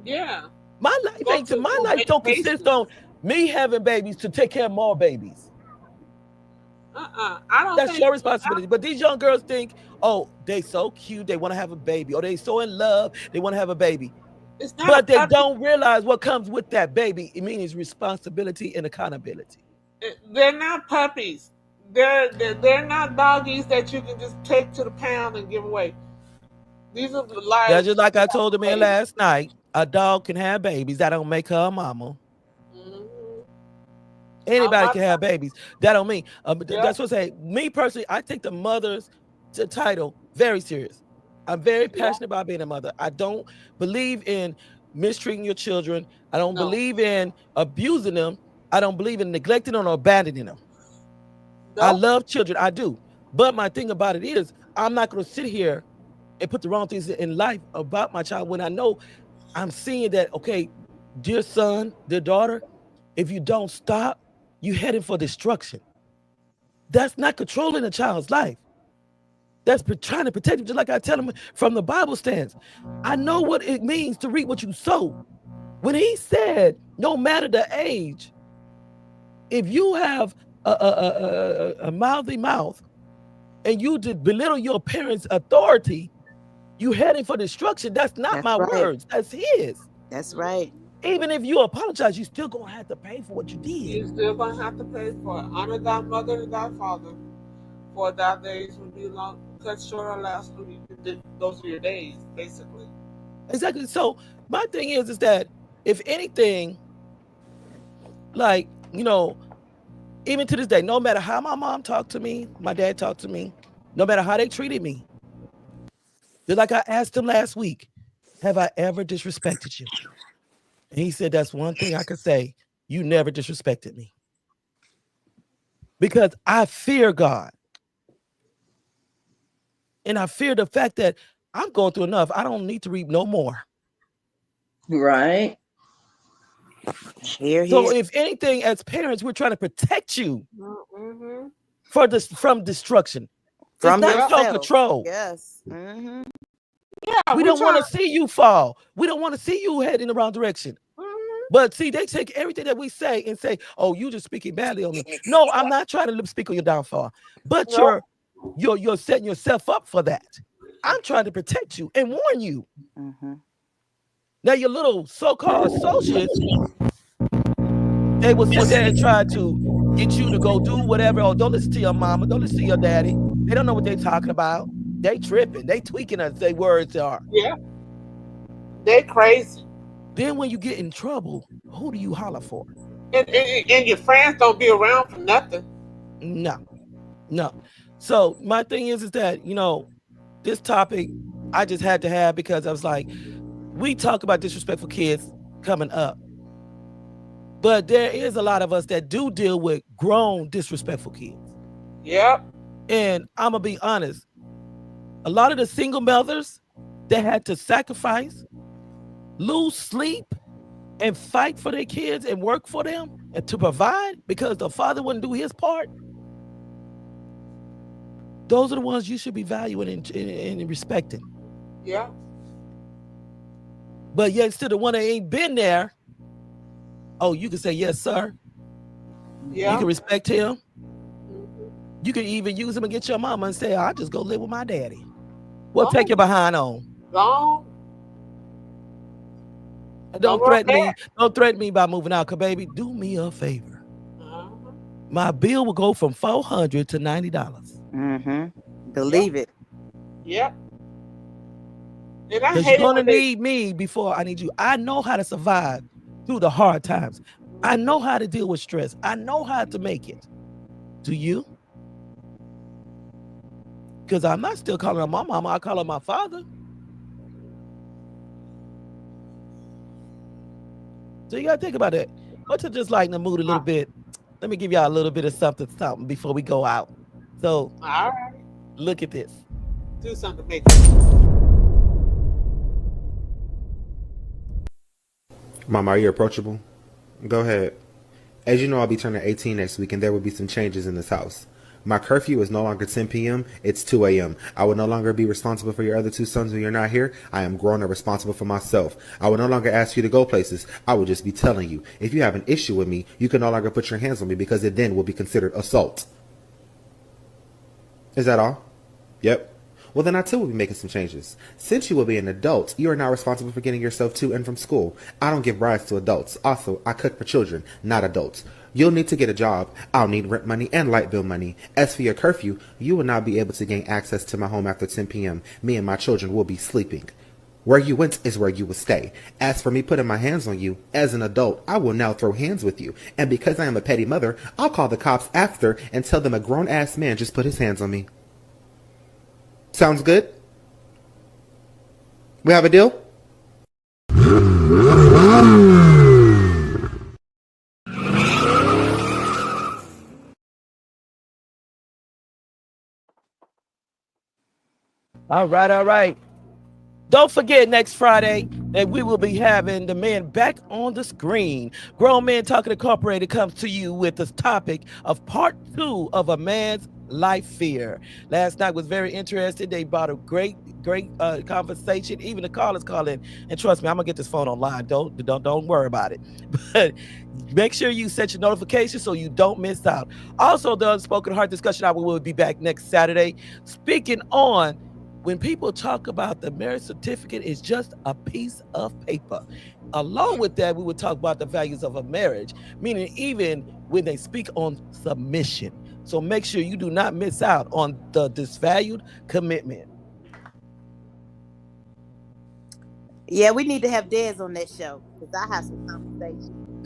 Yeah. My life don't consist on me having babies to take care of more babies. I don't That's think your responsibility. But these young girls think, oh, they so cute, they want to have a baby, or they so in love, they want to have a baby. it's not But they a- don't realize what comes with that baby. It means responsibility and accountability. They're not puppies. They're not doggies that you can just take to the pound and give away. These are the lives. That's just like I told the man last night. A dog can have babies. That don't make her a mama. Anybody can have babies. That don't mean. That's what I say. Me personally, I take the mother's title very serious. I'm very passionate about being a mother. I don't believe in mistreating your children. I don't believe in abusing them. I don't believe in neglecting them or abandoning them. I love children. I do. But my thing about it is, I'm not going to sit here and put the wrong things in life about my child when I know I'm seeing that, okay, dear son, dear daughter, if you don't stop, you're heading for destruction. That's not controlling a child's life. That's trying to protect them, just like I tell them from the Bible stance. I know what it means to reap what you sow. When he said, no matter the age, if you have a mouthy mouth and you belittle your parents' authority, you heading for destruction. That's not my words. That's his. That's right. Even if you apologize, you still gonna have to pay for what you did. You're still gonna have to pay for it. Honor thy mother and thy father, for thy days will be long, cut short or last. Those are your days, basically. Exactly. So my thing is that if anything, like, you know, even to this day, no matter how my mom talked to me, my dad talked to me, no matter how they treated me, just like I asked him last week, have I ever disrespected you? And he said, that's one thing I could say. You never disrespected me. Because I fear God. And I fear the fact that I'm going through enough. I don't need to reap no more. Right. So if anything, as parents, we're trying to protect you from destruction. From it's not yourself. control. Yes. Mm-hmm. Yeah, we don't want to see you fall. We don't want to see you head in the wrong direction. But see, they take everything that we say and say, "Oh, you just speaking badly on me." No, I'm not trying to speak on your downfall, but you're setting yourself up for that. I'm trying to protect you and warn you. Mm-hmm. Now your little so-called associates, they will sit there and try to get you to go do whatever. Oh, don't listen to your mama. Don't listen to your daddy. They don't know what they're talking about. They tripping. They tweaking as their words are. Yeah. They crazy. Then when you get in trouble, who do you holler for? And your friends don't be around for nothing. No. So my thing is that, you know, this topic I just had to have because I was like, we talk about disrespectful kids coming up. But there is a lot of us that do deal with grown disrespectful kids. Yep. And I'm going to be honest. A lot of the single mothers that had to sacrifice, lose sleep, and fight for their kids and work for them and to provide because the father wouldn't do his part. Those are the ones you should be valuing and respecting. Yeah. But yet still the one that ain't been there, oh, you can say, yes, sir. Yeah. You can respect him. You can even use him against your mama and say, I'll just go live with my daddy. Well, take your behind on. Gone. Don't threaten me. Don't threaten me by moving out. Cause baby, do me a favor. My bill will go from $400 to $90. Mm-hmm. Believe it. Yep. Because you're gonna need me before I need you. I know how to survive through the hard times. I know how to deal with stress. I know how to make it. Do you? Because I'm not still calling her my mama. I call her my father. So you gotta think about that. But to just lighten the mood a little bit, let me give y'all a little bit of something before we go out. So, all right, look at this. Do something to make Mama, are you approachable? Go ahead. As you know, I'll be turning 18 next week, and there will be some changes in this house. My curfew is no longer 10 p.m., it's 2 a.m. I will no longer be responsible for your other two sons when you're not here. I am grown and responsible for myself. I will no longer ask you to go places. I will just be telling you. If you have an issue with me, you can no longer put your hands on me because it then will be considered assault. Is that all? Yep. Well, then I too will be making some changes. Since you will be an adult, you are now responsible for getting yourself to and from school. I don't give rides to adults. Also, I cook for children, not adults. You'll need to get a job. I'll need rent money and light bill money. As for your curfew, you will not be able to gain access to my home after 10 p.m. Me and my children will be sleeping. Where you went is where you will stay. As for me putting my hands on you, as an adult, I will now throw hands with you. And because I am a petty mother, I'll call the cops after and tell them a grown-ass man just put his hands on me. Sounds good? We have a deal? All right. Don't forget next Friday that we will be having the man back on the screen. Grown Men Talking Incorporated comes to you with this topic of part 2 of A Man's Life Fear. Last night was very interesting. They brought a great conversation. Even the callers call in, and trust me, I'm gonna get this phone online. Don't worry about it. But make sure you set your notifications so you don't miss out. Also, the Unspoken Heart Discussion Hour will be back next Saturday. Speaking on when people talk about the marriage certificate is just a piece of paper. Along with that, we would talk about the values of a marriage, meaning even when they speak on submission. So make sure you do not miss out on the disvalued commitment. Yeah, we need to have Dez on that show because I have some conversation.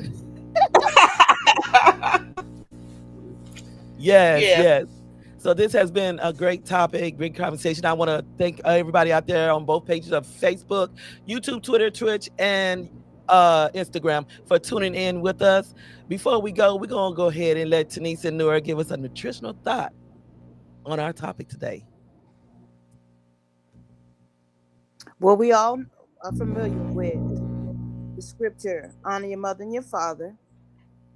Yes. So this has been a great topic, great conversation. I want to thank everybody out there on both pages of Facebook, YouTube, Twitter, Twitch, and Instagram for tuning in with us. Before we go, we're going to go ahead and let Tanisa and Noura give us a nutritional thought on our topic today. Well, we all are familiar with the scripture, honor your mother and your father.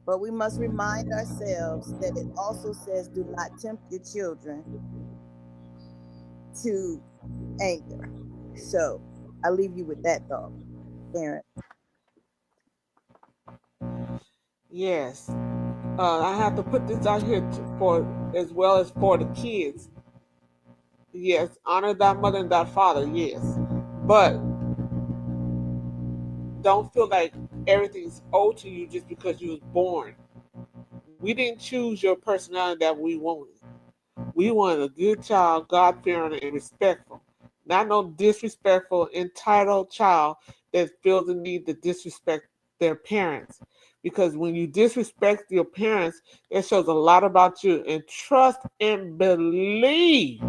But we must remind ourselves that it also says, do not tempt your children to anger. So I leave you with that thought, Aaron. Yes. I have to put this out here for as well as for the kids. Yes, honor thy mother and thy father, yes. But don't feel like everything's owed to you just because you was born. We didn't choose your personality that we wanted. We wanted a good child, God-fearing and respectful. Not no disrespectful, entitled child that feels the need to disrespect their parents. Because when you disrespect your parents, it shows a lot about you. And trust and believe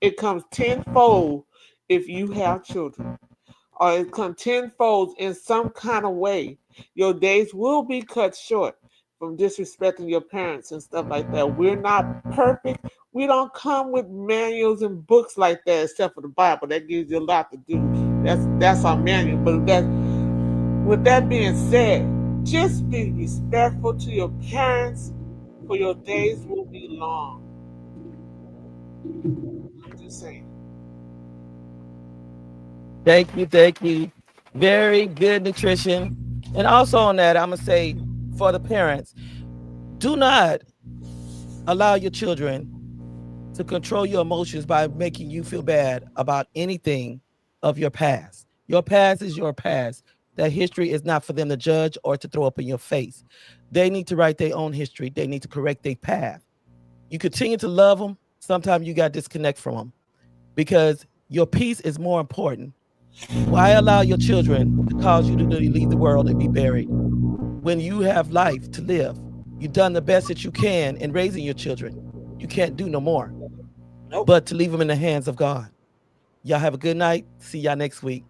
it comes tenfold if you have children. Or it comes tenfold in some kind of way. Your days will be cut short from disrespecting your parents and stuff like that. We're not perfect. We don't come with manuals and books like that, except for the Bible. That gives you a lot to do. That's our manual. But with that being said, just be respectful to your parents, for your days will be long. I'm just saying. Thank you, thank you. Very good nutrition. And also on that, I'm gonna say for the parents, do not allow your children to control your emotions by making you feel bad about anything of your past. Your past is your past. That history is not for them to judge or to throw up in your face. They need to write their own history. They need to correct their path. You continue to love them. Sometimes you got to disconnect from them because your peace is more important. Why allow your children to cause you to leave the world and be buried when you have life to live? You've done the best that you can in raising your children. You can't do no more, but to leave them in the hands of God. Y'all have a good night. See y'all next week.